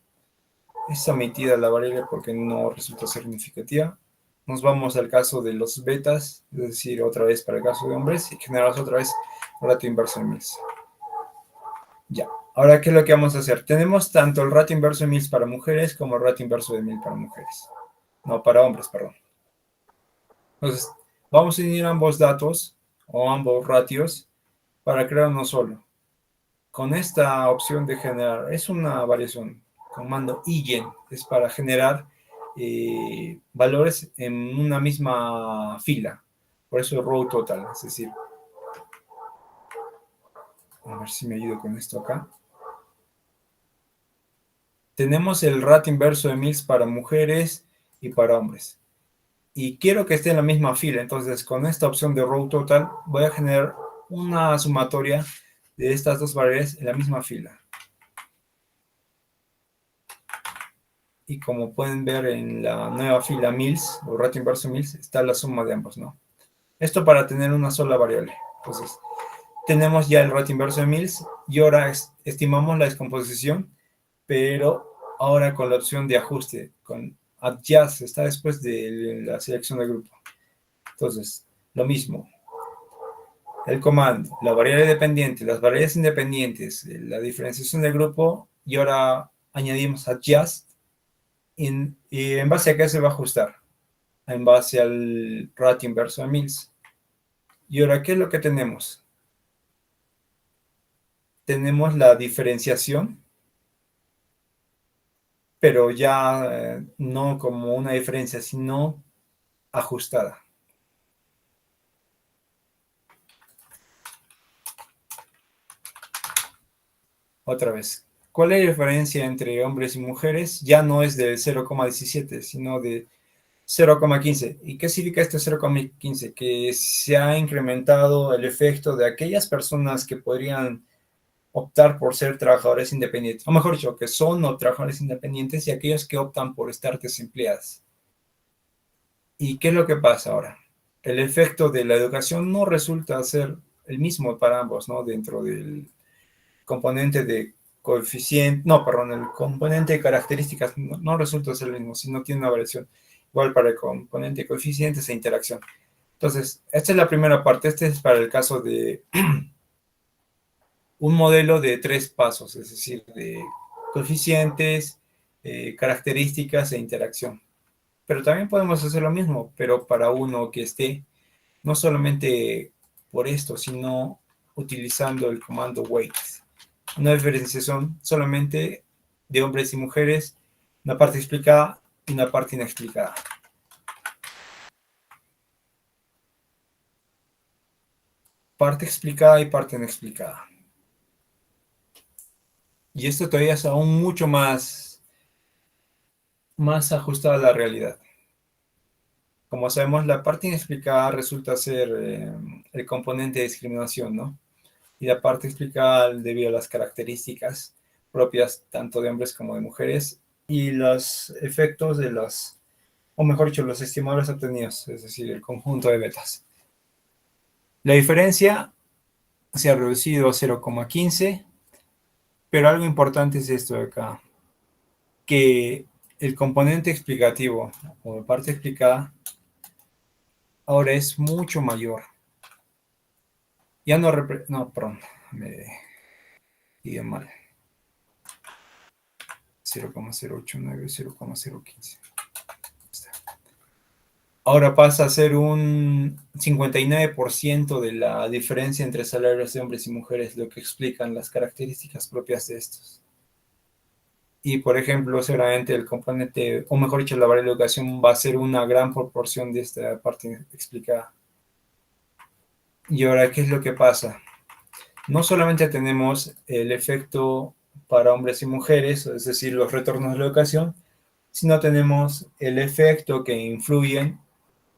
Es omitida la variable porque no resulta ser significativa. Nos vamos al caso de los betas, es decir, otra vez para el caso de hombres, y generamos otra vez ratio inverso de Mills. Ya. Ahora, ¿qué es lo que vamos a hacer? Tenemos tanto el ratio inverso de Mills para mujeres como el ratio inverso de Mills para mujeres. No, para hombres, perdón. Entonces, vamos a unir ambos datos o ambos ratios para crear uno solo. Con esta opción de generar, es una variación, comando igen, es para generar valores en una misma fila. Por eso row total, es decir, a ver si me ayudo con esto acá. Tenemos el ratio inverso de Mills para mujeres y para hombres. Y quiero que esté en la misma fila, entonces con esta opción de row total voy a generar una sumatoria de estas dos variables en la misma fila. Y como pueden ver en la nueva fila Mills, o ratio inverso Mills, está la suma de ambos, ¿no? Esto para tener una sola variable. Entonces, tenemos ya el ratio inverso de Mills y ahora estimamos la descomposición, pero ahora con la opción de ajuste, con adjust, está después de la selección del grupo. Entonces, lo mismo. El comando, la variable dependiente, las variables independientes, la diferenciación del grupo, y ahora añadimos adjust. Y en base a qué se va a ajustar, en base al ratio inverso de Mills. Y ahora, ¿qué es lo que tenemos? Tenemos la diferenciación, pero ya no como una diferencia, sino ajustada. Otra vez, ¿cuál es la diferencia entre hombres y mujeres? Ya no es de 0,17, sino de 0,15. ¿Y qué significa este 0,15? Que se ha incrementado el efecto de aquellas personas que podrían optar por ser trabajadores independientes, o mejor dicho, que son o trabajadores independientes y aquellos que optan por estar desempleados. ¿Y qué es lo que pasa ahora? El efecto de la educación no resulta ser el mismo para ambos, ¿no? Dentro del componente de coeficiente, no, perdón, el componente de características no resulta ser el mismo, sino tiene una variación igual para el componente de coeficientes e interacción. Entonces, esta es la primera parte. Este es para el caso de un modelo de 3 pasos, es decir, de coeficientes, características e interacción. Pero también podemos hacer lo mismo, pero para uno que esté no solamente por esto, sino utilizando el comando wait. Una diferenciación solamente de hombres y mujeres, una parte explicada y una parte inexplicada. Parte explicada y parte inexplicada. Y esto todavía es aún mucho más ajustado a la realidad. Como sabemos, la parte inexplicada resulta ser el componente de discriminación, ¿no? Y la parte explicada debido a las características propias tanto de hombres como de mujeres y los efectos de los, o mejor dicho, los estimadores obtenidos, es decir, el conjunto de betas. La diferencia se ha reducido a 0,15, pero algo importante es esto de acá, que el componente explicativo o parte explicada ahora es mucho mayor. Ya no, perdón, me dije mal. 0,089, 0,015. Ahora pasa a ser un 59% de la diferencia entre salarios de hombres y mujeres, lo que explican las características propias de estos. Y, por ejemplo, seguramente el componente, o mejor dicho, la variable de educación va a ser una gran proporción de esta parte explicada. Y ahora, ¿qué es lo que pasa? No solamente tenemos el efecto para hombres y mujeres, es decir, los retornos de la educación, sino tenemos el efecto que influyen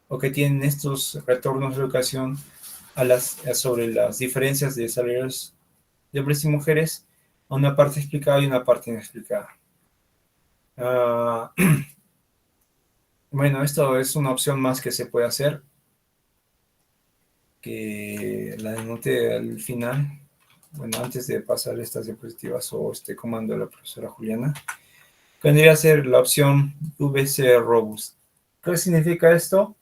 o que tienen estos retornos de educación sobre las diferencias de salarios de hombres y mujeres, a una parte explicada y una parte inexplicada. Bueno, esto es una opción más que se puede hacer, que la denoté al final, bueno, antes de pasar estas diapositivas o este comando de la profesora Juliana, que vendría a ser la opción VC Robust. ¿Qué significa esto?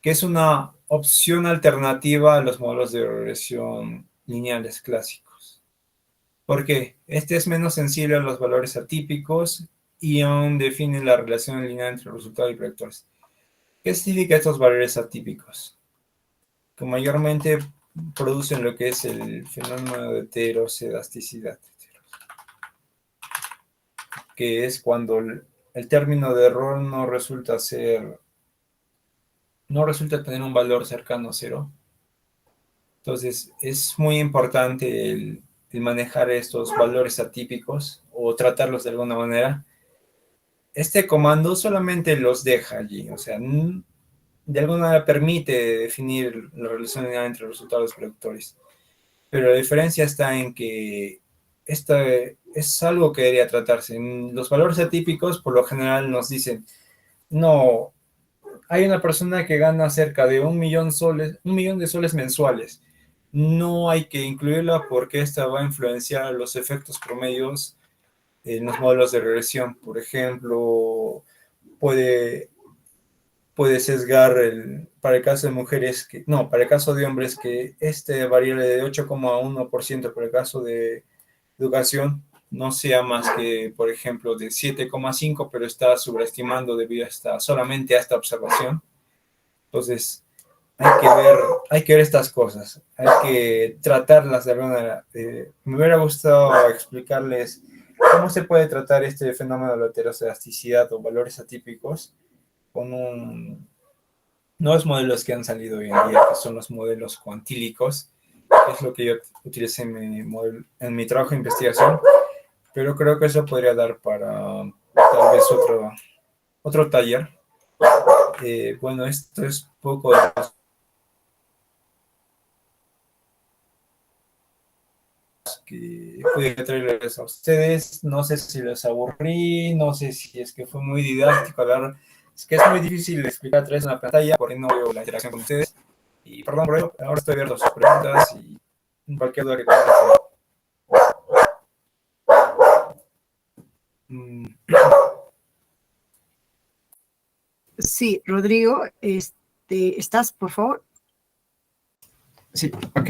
Que es una opción alternativa a los modelos de regresión lineales clásicos. ¿Por qué? Este es menos sensible a los valores atípicos y aún define la relación lineal entre resultados y predictores. ¿Qué significa estos valores atípicos? Que mayormente producen lo que es el fenómeno de heterocedasticidad, que es cuando el término de error no resulta tener un valor cercano a cero. Entonces, es muy importante el manejar estos valores atípicos o tratarlos de alguna manera. Este comando solamente los deja allí, o sea, de alguna manera permite definir la relación entre los resultados predictores. Pero la diferencia está en que esta es algo que debería tratarse. Los valores atípicos, por lo general, nos dicen, no, hay una persona que gana cerca de 1 millón de soles mensuales. No hay que incluirla porque esta va a influenciar los efectos promedios en los modelos de regresión. Por ejemplo, puede sesgar para el caso de mujeres, para el caso de hombres, que este variable de 8,1% por el caso de educación no sea más que, por ejemplo, de 7,5, pero está sobreestimando debido solamente a esta observación. Entonces, hay que ver estas cosas, hay que tratarlas de alguna manera. Me hubiera gustado explicarles cómo se puede tratar este fenómeno de la heterocedasticidad o valores atípicos con nuevos modelos que han salido hoy en día, que son los modelos cuantílicos, que es lo que yo utilicé en mi trabajo de investigación, pero creo que eso podría dar para tal vez otro taller. Bueno, esto es poco de que pude traerles a ustedes. No sé si les aburrí, no sé si es que fue muy didáctico hablar. Es que es muy difícil explicar a través de una pantalla porque no veo la interacción con ustedes. Y perdón por ello, ahora estoy abierto a sus preguntas y cualquier duda que tengan. Mm, Sí, Rodrigo, ¿estás, por favor? Sí, ok.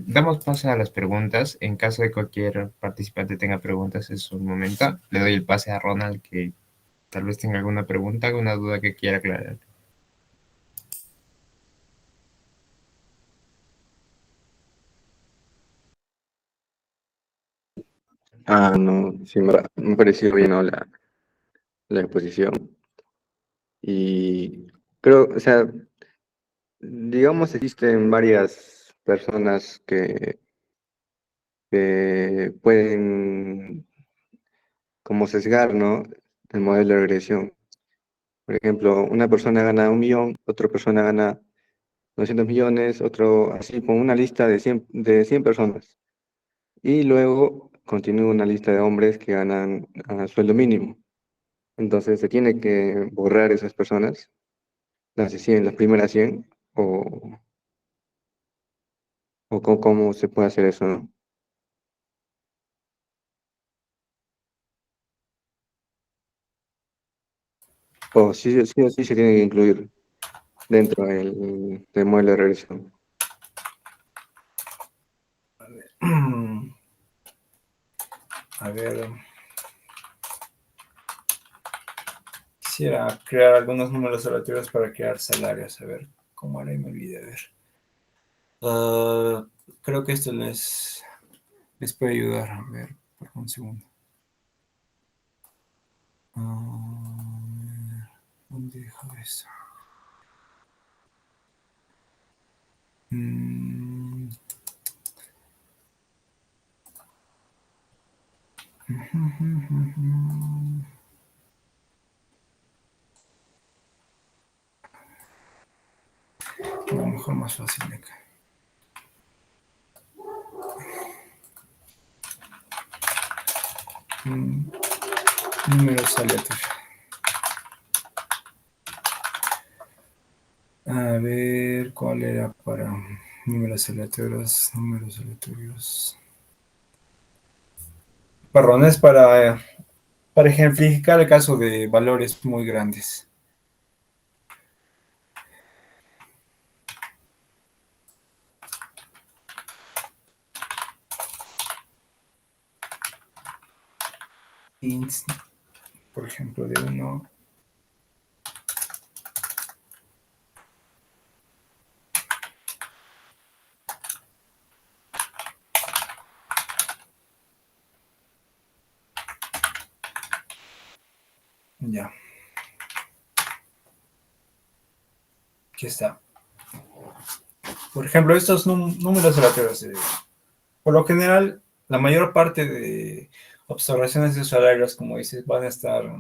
Damos paso a las preguntas. En caso de cualquier participante tenga preguntas, es un momento. Le doy el pase a Ronald que tal vez tenga alguna pregunta, alguna duda que quiera aclarar. No, sí, me pareció bien, ¿no? La exposición. Y creo, o sea, digamos, existen varias personas que pueden como sesgar, ¿no? El modelo de regresión. Por ejemplo, una persona gana 1 millón, otra persona gana 200 millones, otro así, con una lista de cien personas. Y luego continúa una lista de hombres que ganan sueldo mínimo. Entonces se tiene que borrar esas personas, las de 100, las primeras 100, o cómo se puede hacer eso, ¿no? O sí o sí se tiene que incluir dentro del modelo de regresión. a ver, quisiera crear algunos números aleatorios para crear salarios. A ver, ¿cómo haré? Me olvidé. A ver. Ah, creo que esto les puede ayudar. A ver, por un segundo. ¿Dónde dejo eso? Mm, a lo mejor más fácil de acá. Números aleatorios. A ver, ¿cuál era para números aleatorios? Números aleatorios. Perdón, es para ejemplificar el caso de valores muy grandes. Ints, por ejemplo, de 1. Ya, aquí está. Por ejemplo, estos números aleatorios. Por lo general, la mayor parte de observaciones de salarios, como dices, van a estar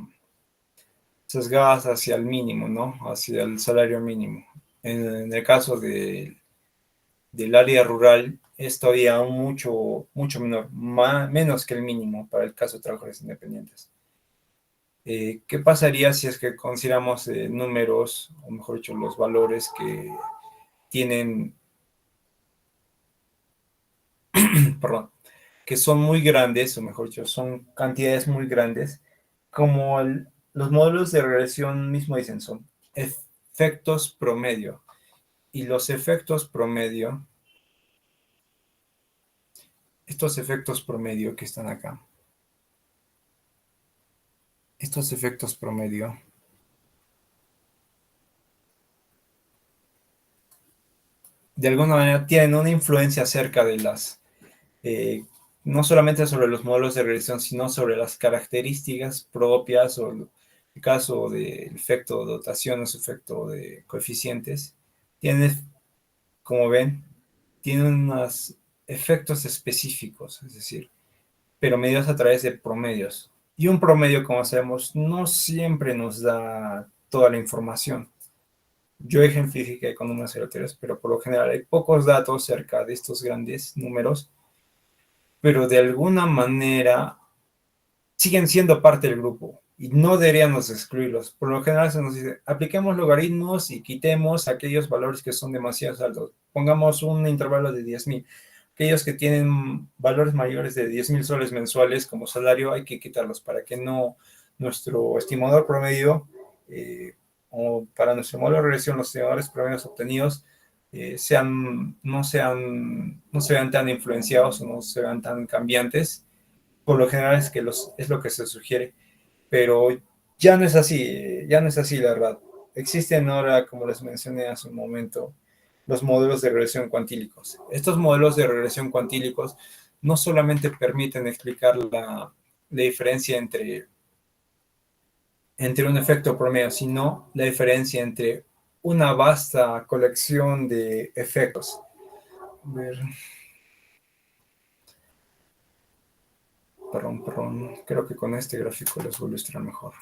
sesgadas hacia el mínimo, ¿no? Hacia el salario mínimo. En el caso del área rural, es todavía mucho menor, menos que el mínimo para el caso de trabajadores independientes. ¿Qué pasaría si es que consideramos números, o mejor dicho, los valores que tienen, perdón, que son muy grandes, o mejor dicho, son cantidades muy grandes, como los módulos de regresión mismo dicen, son efectos promedio. Y los efectos promedio, estos efectos promedio que están acá, estos efectos promedio, de alguna manera tienen una influencia acerca de no solamente sobre los modelos de regresión, sino sobre las características propias o el caso del efecto de dotaciones, efecto de coeficientes. Tiene, como ven, tiene unos efectos específicos, es decir, pero medidos a través de promedios. Y un promedio, como sabemos, no siempre nos da toda la información. Yo ejemplifiqué con números aleatorios, pero por lo general hay pocos datos cerca de estos grandes números, pero de alguna manera siguen siendo parte del grupo y no deberíamos excluirlos. Por lo general se nos dice, apliquemos logaritmos y quitemos aquellos valores que son demasiado altos. Pongamos un intervalo de 10,000. aquellos que tienen valores mayores de 10.000 soles mensuales como salario hay que quitarlos para que no nuestro estimador promedio o para nuestro modelo de regresión los estimadores promedios obtenidos no se vean tan influenciados o no se vean tan cambiantes. Por lo general es lo que se sugiere, pero ya no es así la verdad. Existen ahora, como les mencioné hace un momento, los modelos de regresión cuantílicos. Estos modelos de regresión cuantílicos no solamente permiten explicar la diferencia entre un efecto promedio, sino la diferencia entre una vasta colección de efectos. A ver. Perdón, creo que con este gráfico les voy a ilustrar mejor.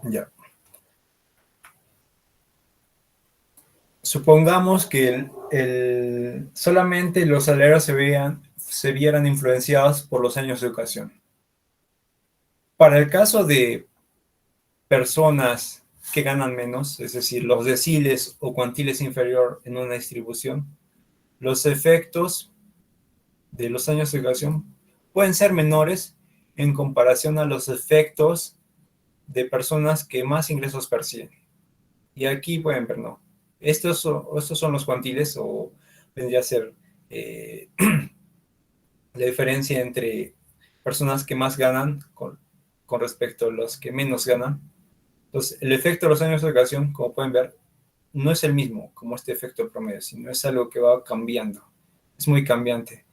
Ya. Supongamos que solamente los salarios se vieran influenciados por los años de educación. Para el caso de personas que ganan menos, es decir, los deciles o cuantiles inferior en una distribución, los efectos de los años de educación pueden ser menores en comparación a los efectos de personas que más ingresos perciben. Y aquí pueden ver, ¿no? Estos son los cuantiles, o vendría a ser la diferencia entre personas que más ganan con respecto a los que menos ganan. Entonces, el efecto de los años de educación, como pueden ver, no es el mismo como este efecto promedio, sino es algo que va cambiando. Es muy cambiante.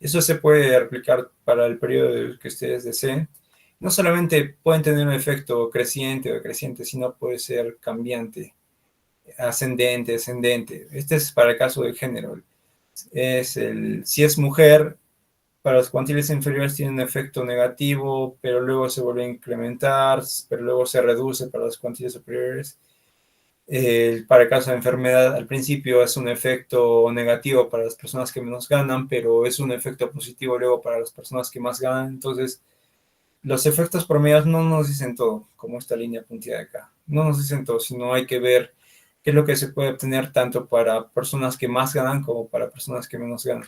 Eso se puede replicar para el periodo que ustedes deseen. No solamente pueden tener un efecto creciente o decreciente, sino puede ser cambiante, ascendente, descendente. Este es para el caso del género. Si es mujer, para los cuantiles inferiores tiene un efecto negativo, pero luego se vuelve a incrementar, pero luego se reduce para los cuantiles superiores. Para el caso de enfermedad, al principio es un efecto negativo para las personas que menos ganan, pero es un efecto positivo luego para las personas que más ganan. Entonces, los efectos promedios no nos dicen todo, como esta línea puntida de acá. No nos dicen todo, sino hay que ver qué es lo que se puede obtener tanto para personas que más ganan como para personas que menos ganan.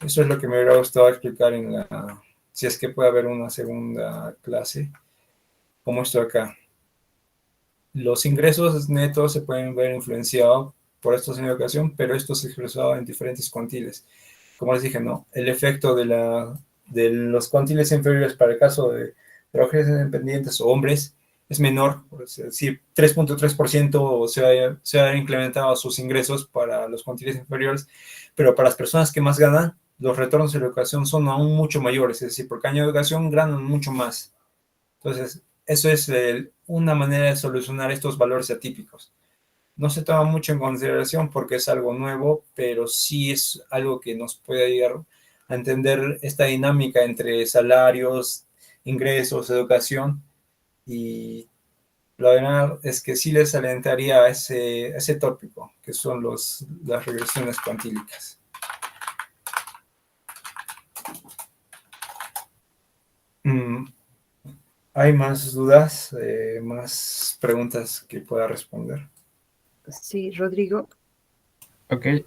Eso es lo que me hubiera gustado explicar si es que puede haber una segunda clase, como esto acá. Los ingresos netos se pueden ver influenciados por estos en educación, pero esto se expresaba en diferentes cuantiles. Como les dije, no, el efecto de los cuantiles inferiores para el caso de trabajadores independientes o hombres es menor, es decir, 3.3% se ha incrementado sus ingresos para los cuantiles inferiores, pero para las personas que más ganan, los retornos de la educación son aún mucho mayores, es decir, por cada año de educación ganan mucho más. Entonces, eso es una manera de solucionar estos valores atípicos. No se toma mucho en consideración porque es algo nuevo, pero sí es algo que nos puede ayudar a entender esta dinámica entre salarios, ingresos, educación, y la verdad es que sí les alentaría ese tópico, que son las regresiones cuantílicas. ¿Hay más dudas, más preguntas que pueda responder? Sí, Rodrigo. Ok, le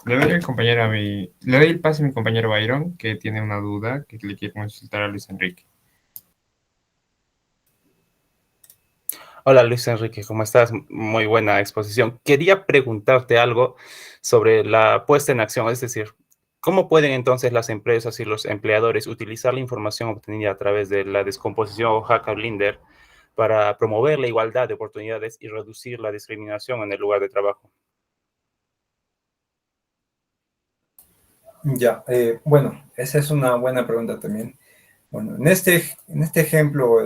doy el pase a mi compañero Byron, que tiene una duda que le quiere consultar a Luis Enrique. Hola Luis Enrique, ¿cómo estás? Muy buena exposición. Quería preguntarte algo sobre la puesta en acción, es decir, ¿cómo pueden entonces las empresas y los empleadores utilizar la información obtenida a través de la descomposición o Hacker-Linder para promover la igualdad de oportunidades y reducir la discriminación en el lugar de trabajo? Ya, bueno, esa es una buena pregunta también. Bueno, en este ejemplo,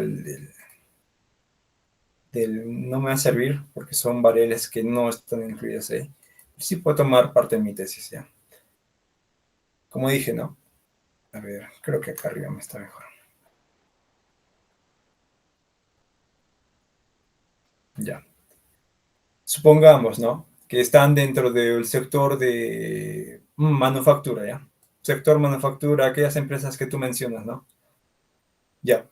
no me va a servir porque son variables que no están incluidas ahí. Sí puedo tomar parte de mi tesis, ya. Como dije, ¿no? A ver, creo que acá arriba me está mejor. Ya. Supongamos, ¿no? Que están dentro del sector de manufactura, ¿ya? sector manufactura, aquellas empresas que tú mencionas, ¿no? Ya.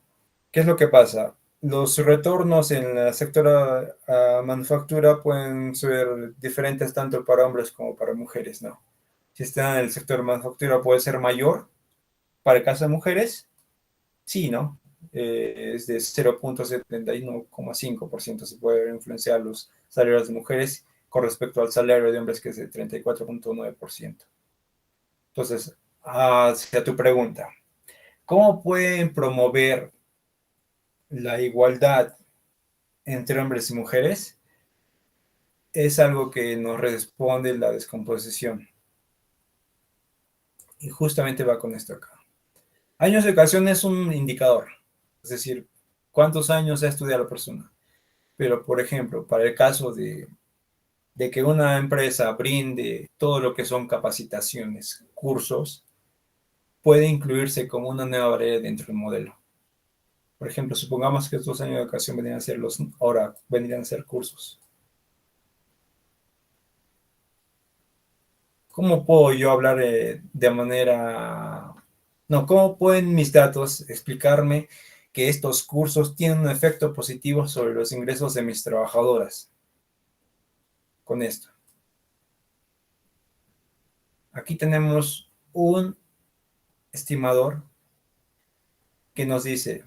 ¿Qué es lo que pasa? Los retornos en el sector manufactura pueden ser diferentes tanto para hombres como para mujeres, ¿no? Si está en el sector manufactura puede ser mayor para el caso de mujeres, sí, ¿no? Es de 0,71,5% se puede influenciar los salarios de mujeres con respecto al salario de hombres que es de 34,9%. Entonces, hacia tu pregunta, ¿cómo pueden promover la igualdad entre hombres y mujeres? Es algo que nos responde la descomposición. Y justamente va con esto acá. Años de educación es un indicador, es decir, cuántos años ha estudiado la persona. Pero, por ejemplo, para el caso de que una empresa brinde todo lo que son capacitaciones, cursos, puede incluirse como una nueva variable dentro del modelo. Por ejemplo, supongamos que estos años de educación ahora vendrían a ser cursos. ¿Cómo puedo yo hablar de manera... No, ¿cómo pueden mis datos explicarme que estos cursos tienen un efecto positivo sobre los ingresos de mis trabajadoras? Con esto. Aquí tenemos un estimador que nos dice,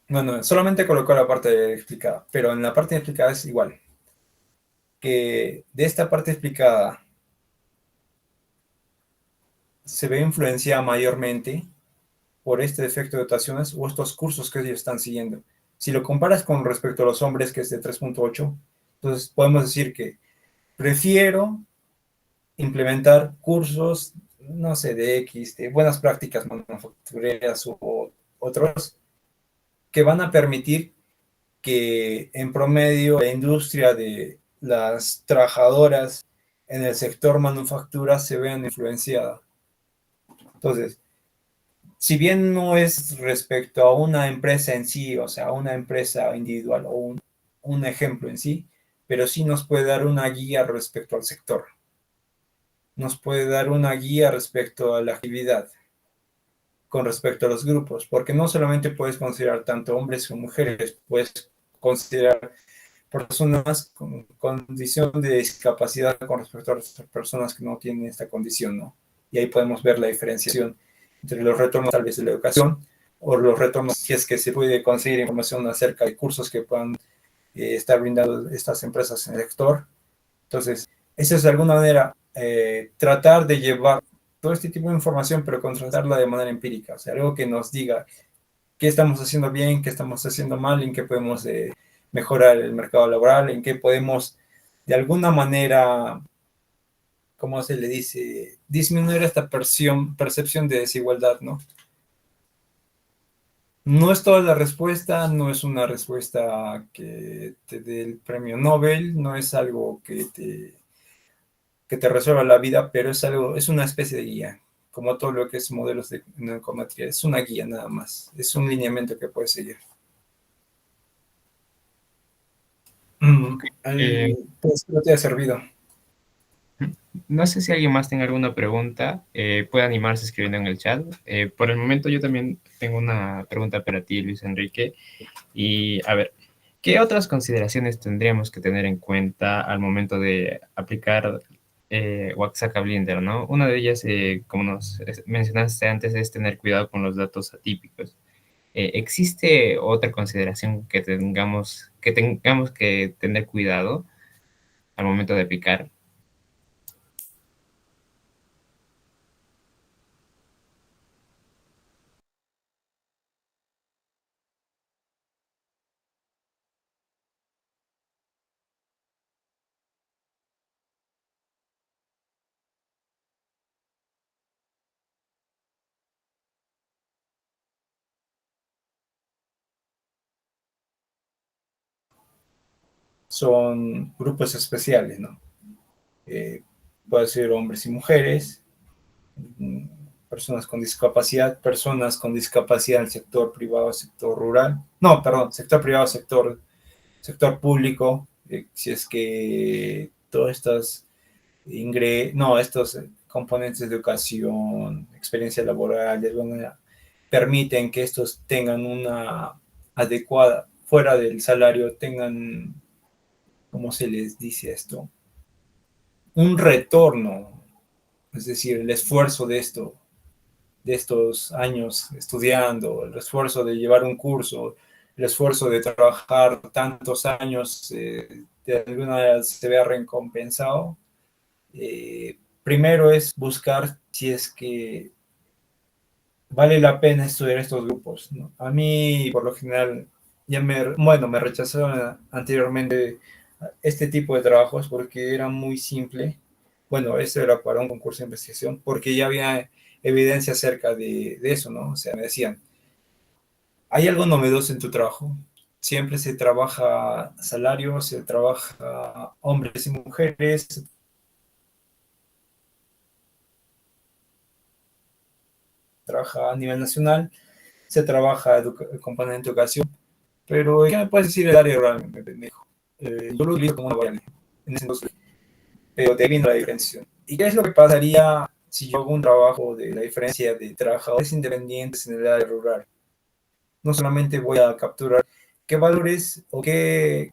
bueno, solamente colocó la parte explicada, pero en la parte explicada es igual, que de esta parte explicada se ve influenciada mayormente por este efecto de dotaciones o estos cursos que ellos están siguiendo. Si lo comparas con respecto a los hombres, que es de 3,8, entonces podemos decir que prefiero implementar cursos, no sé, de X, de buenas prácticas manufactureras o otros, que van a permitir que en promedio la industria de las trabajadoras en el sector manufactura se vean influenciadas. Entonces, si bien no es respecto a una empresa en sí, o sea, una empresa individual o un ejemplo en sí, pero sí nos puede dar una guía respecto al sector. Nos puede dar una guía respecto a la actividad, con respecto a los grupos, porque no solamente puedes considerar tanto hombres como mujeres, puedes considerar personas con condición de discapacidad con respecto a las personas que no tienen esta condición, ¿no? Y ahí podemos ver la diferenciación entre los retornos tal vez de la educación o los retornos si es que se puede conseguir información acerca de cursos que puedan estar brindando estas empresas en el sector. Entonces, eso es de alguna manera tratar de llevar todo este tipo de información, pero contrastarla de manera empírica, o sea, algo que nos diga qué estamos haciendo bien, qué estamos haciendo mal, en qué podemos mejorar el mercado laboral, en qué podemos de alguna manera, ¿cómo se le dice? Disminuir esta percepción de desigualdad, ¿no? No es toda la respuesta, no es una respuesta que te dé el premio Nobel, no es algo que te resuelva la vida, pero es algo, es una especie de guía, como todo lo que es modelos de econometría, es una guía nada más, es un lineamiento que puedes seguir. Pues no te ha servido. No sé si alguien más tenga alguna pregunta, puede animarse escribiendo en el chat. Por el momento yo también tengo una pregunta para ti, Luis Enrique. Y a ver, ¿qué otras consideraciones tendríamos que tener en cuenta al momento de aplicar Oaxaca Blinder, ¿no? Una de ellas, como nos mencionaste antes, es tener cuidado con los datos atípicos. ¿Existe otra consideración que tengamos que tener cuidado al momento de aplicar? Son grupos especiales, ¿no? Puede ser hombres y mujeres, personas con discapacidad en el sector privado, sector rural, no, perdón, sector privado, sector público, si es que todos estos componentes de educación, experiencia laboral, de alguna manera, permiten que estos tengan una adecuada, fuera del salario, tengan, ¿cómo se les dice esto? Un retorno, es decir, el esfuerzo de esto, de estos años estudiando, el esfuerzo de llevar un curso, el esfuerzo de trabajar tantos años, de alguna manera se vea recompensado. Primero es buscar si es que vale la pena estudiar estos grupos, ¿no? A mí, por lo general, me rechazaron anteriormente este tipo de trabajos porque era muy simple. Bueno, esto era para un concurso de investigación, porque ya había evidencia acerca de eso, ¿no? O sea, me decían, ¿hay algo novedoso en tu trabajo? Siempre se trabaja salario, se trabaja hombres y mujeres, trabaja a nivel nacional, se trabaja componente de educación, pero ¿qué me puedes decir del área rural? Me dijo. Yo lo utilizo como una variable en ese entonces, pero te viene la diferencia. ¿Y qué es lo que pasaría si yo hago un trabajo de la diferencia de trabajadores independientes en el área rural? No solamente voy a capturar qué valores o qué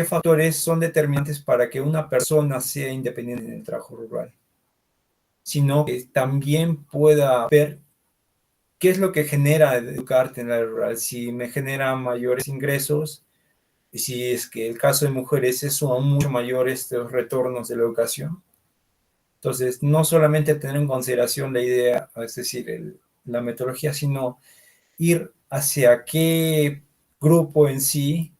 factores son determinantes para que una persona sea independiente en el trabajo rural, sino que también pueda ver qué es lo que genera educarte en el área rural. Si me genera mayores ingresos, y si es que el caso de mujeres es aún mucho mayor estos retornos de la educación. Entonces, no solamente tener en consideración la idea, es decir, la metodología, sino ir hacia qué grupo en sí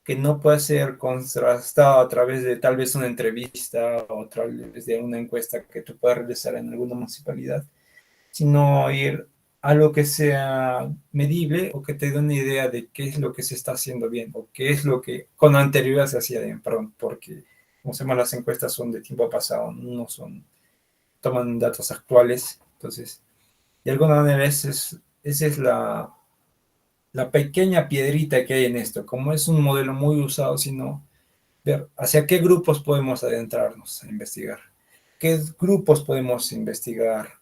que no puede ser contrastado a través de tal vez una entrevista o a través de una encuesta que tú puedas realizar en alguna municipalidad, sino ir a lo que sea medible o que te dé una idea de qué es lo que se está haciendo bien o qué es lo que con anterioridad se hacía bien, perdón, porque como se llama, las encuestas son de tiempo pasado, no son, toman datos actuales, entonces, de alguna manera esa es la pequeña piedrita que hay en esto, como es un modelo muy usado, sino ver hacia qué grupos podemos adentrarnos a investigar, qué grupos podemos investigar,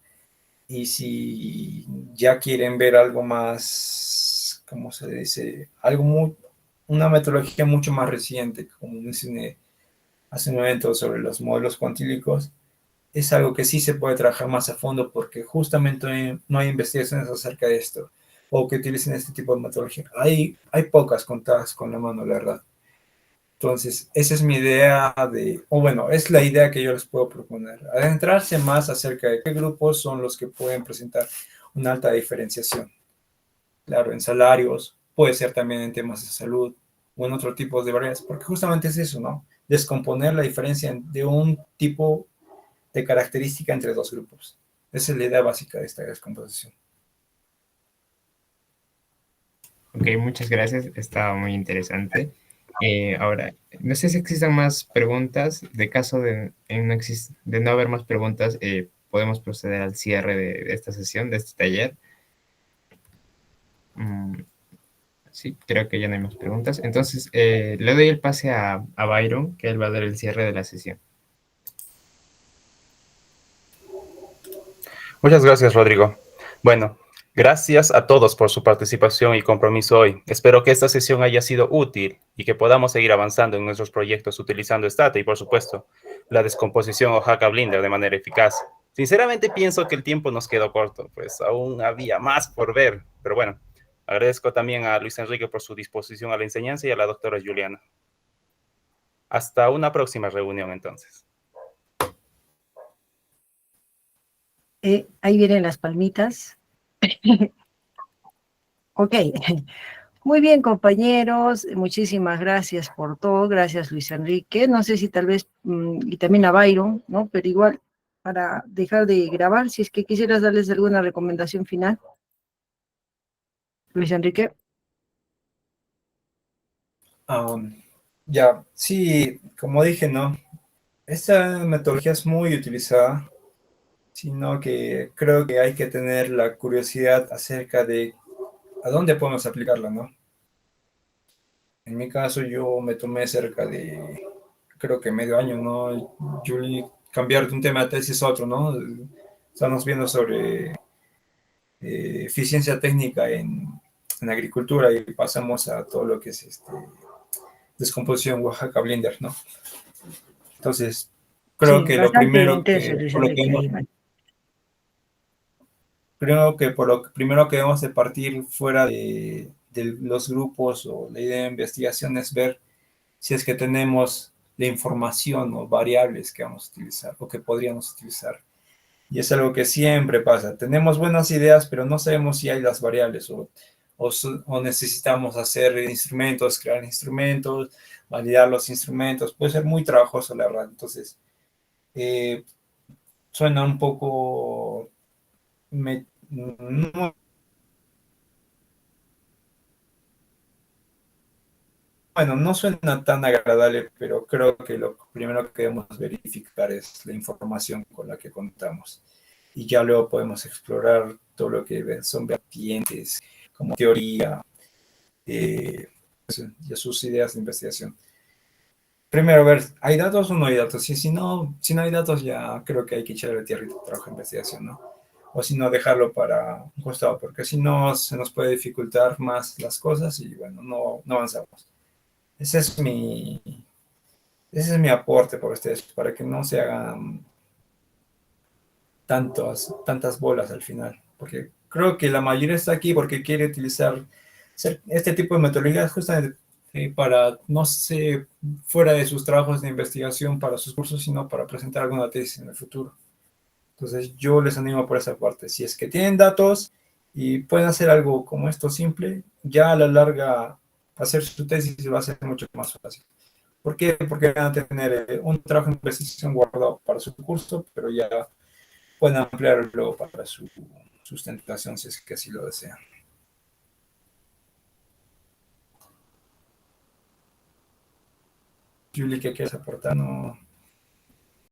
y si ya quieren ver algo más, ¿cómo se dice? Una metodología mucho más reciente, como mencioné hace un momento sobre los modelos cuantílicos, es algo que sí se puede trabajar más a fondo porque justamente no hay investigaciones acerca de esto o que utilicen este tipo de metodología. Hay pocas contadas con la mano, la verdad. Entonces, esa es mi idea o bueno, es la idea que yo les puedo proponer. Adentrarse más acerca de qué grupos son los que pueden presentar una alta diferenciación. Claro, en salarios, puede ser también en temas de salud o en otro tipo de variables, porque justamente es eso, ¿no? Descomponer la diferencia de un tipo de característica entre dos grupos. Esa es la idea básica de esta descomposición. Ok, muchas gracias. Estaba muy interesante. Ahora, no sé si existen más preguntas. De caso de no haber más preguntas, podemos proceder al cierre de esta sesión, de este taller. Sí, creo que ya no hay más preguntas. Entonces, le doy el pase a Byron, que él va a dar el cierre de la sesión. Muchas gracias, Rodrigo. Bueno, gracias a todos por su participación y compromiso hoy. Espero que esta sesión haya sido útil y que podamos seguir avanzando en nuestros proyectos utilizando Stata y, por supuesto, la descomposición o HakaBlinder de manera eficaz. Sinceramente pienso que el tiempo nos quedó corto, pues aún había más por ver. Pero bueno, agradezco también a Luis Enrique por su disposición a la enseñanza y a la doctora Juliana. Hasta una próxima reunión, entonces. Ahí vienen las palmitas. Ok. Muy bien, compañeros. Muchísimas gracias por todo. Gracias, Luis Enrique. No sé si tal vez, y también a Byron, ¿no? Pero igual, para dejar de grabar, si es que quisieras darles alguna recomendación final. Luis Enrique. Ya, sí, como dije, ¿no? Esta metodología es muy utilizada, sino que creo que hay que tener la curiosidad acerca de a dónde podemos aplicarla, ¿no? En mi caso, yo me tomé cerca de, creo que medio año, ¿no? Julie, cambiar de un tema de tesis a otro, ¿no? Estamos viendo sobre eficiencia técnica en agricultura y pasamos a todo lo que es descomposición Oaxaca Blender, ¿no? Entonces, creo Sí, que lo bastante primero intenso, que, Luis por lo que Enrique. hemos, creo que por lo primero que debemos de partir fuera de los grupos o la idea de investigación es ver si es que tenemos la información o variables que vamos a utilizar o que podríamos utilizar. Y es algo que siempre pasa. Tenemos buenas ideas, pero no sabemos si hay las variables o necesitamos hacer instrumentos, crear instrumentos, validar los instrumentos. Puede ser muy trabajoso, la verdad. Entonces, eh, suena un poco... no, bueno, no suena tan agradable, pero creo que lo primero que debemos verificar es la información con la que contamos. Y ya luego podemos explorar todo lo que son vertientes, como teoría, y sus ideas de investigación. Primero, ver, ¿hay datos o no hay datos? Y si no hay datos, ya creo que hay que echarle tierrita al trabajo de investigación, ¿no? O si no, dejarlo para un costado, porque si no, se nos puede dificultar más las cosas y bueno, no avanzamos. Ese es mi, ese es mi aporte por ustedes, para que no se hagan tantas bolas al final, porque creo que la mayoría está aquí porque quiere utilizar este tipo de metodologías justamente para, no sé, fuera de sus trabajos de investigación para sus cursos, sino para presentar alguna tesis en el futuro. Entonces yo les animo por esa parte. Si es que tienen datos y pueden hacer algo como esto simple, ya a la larga hacer su tesis va a ser mucho más fácil. ¿Por qué? Porque van a tener un trabajo de investigación guardado para su curso, pero ya pueden ampliarlo para su sustentación si es que así lo desean. Julie, ¿qué quieres aportar? No.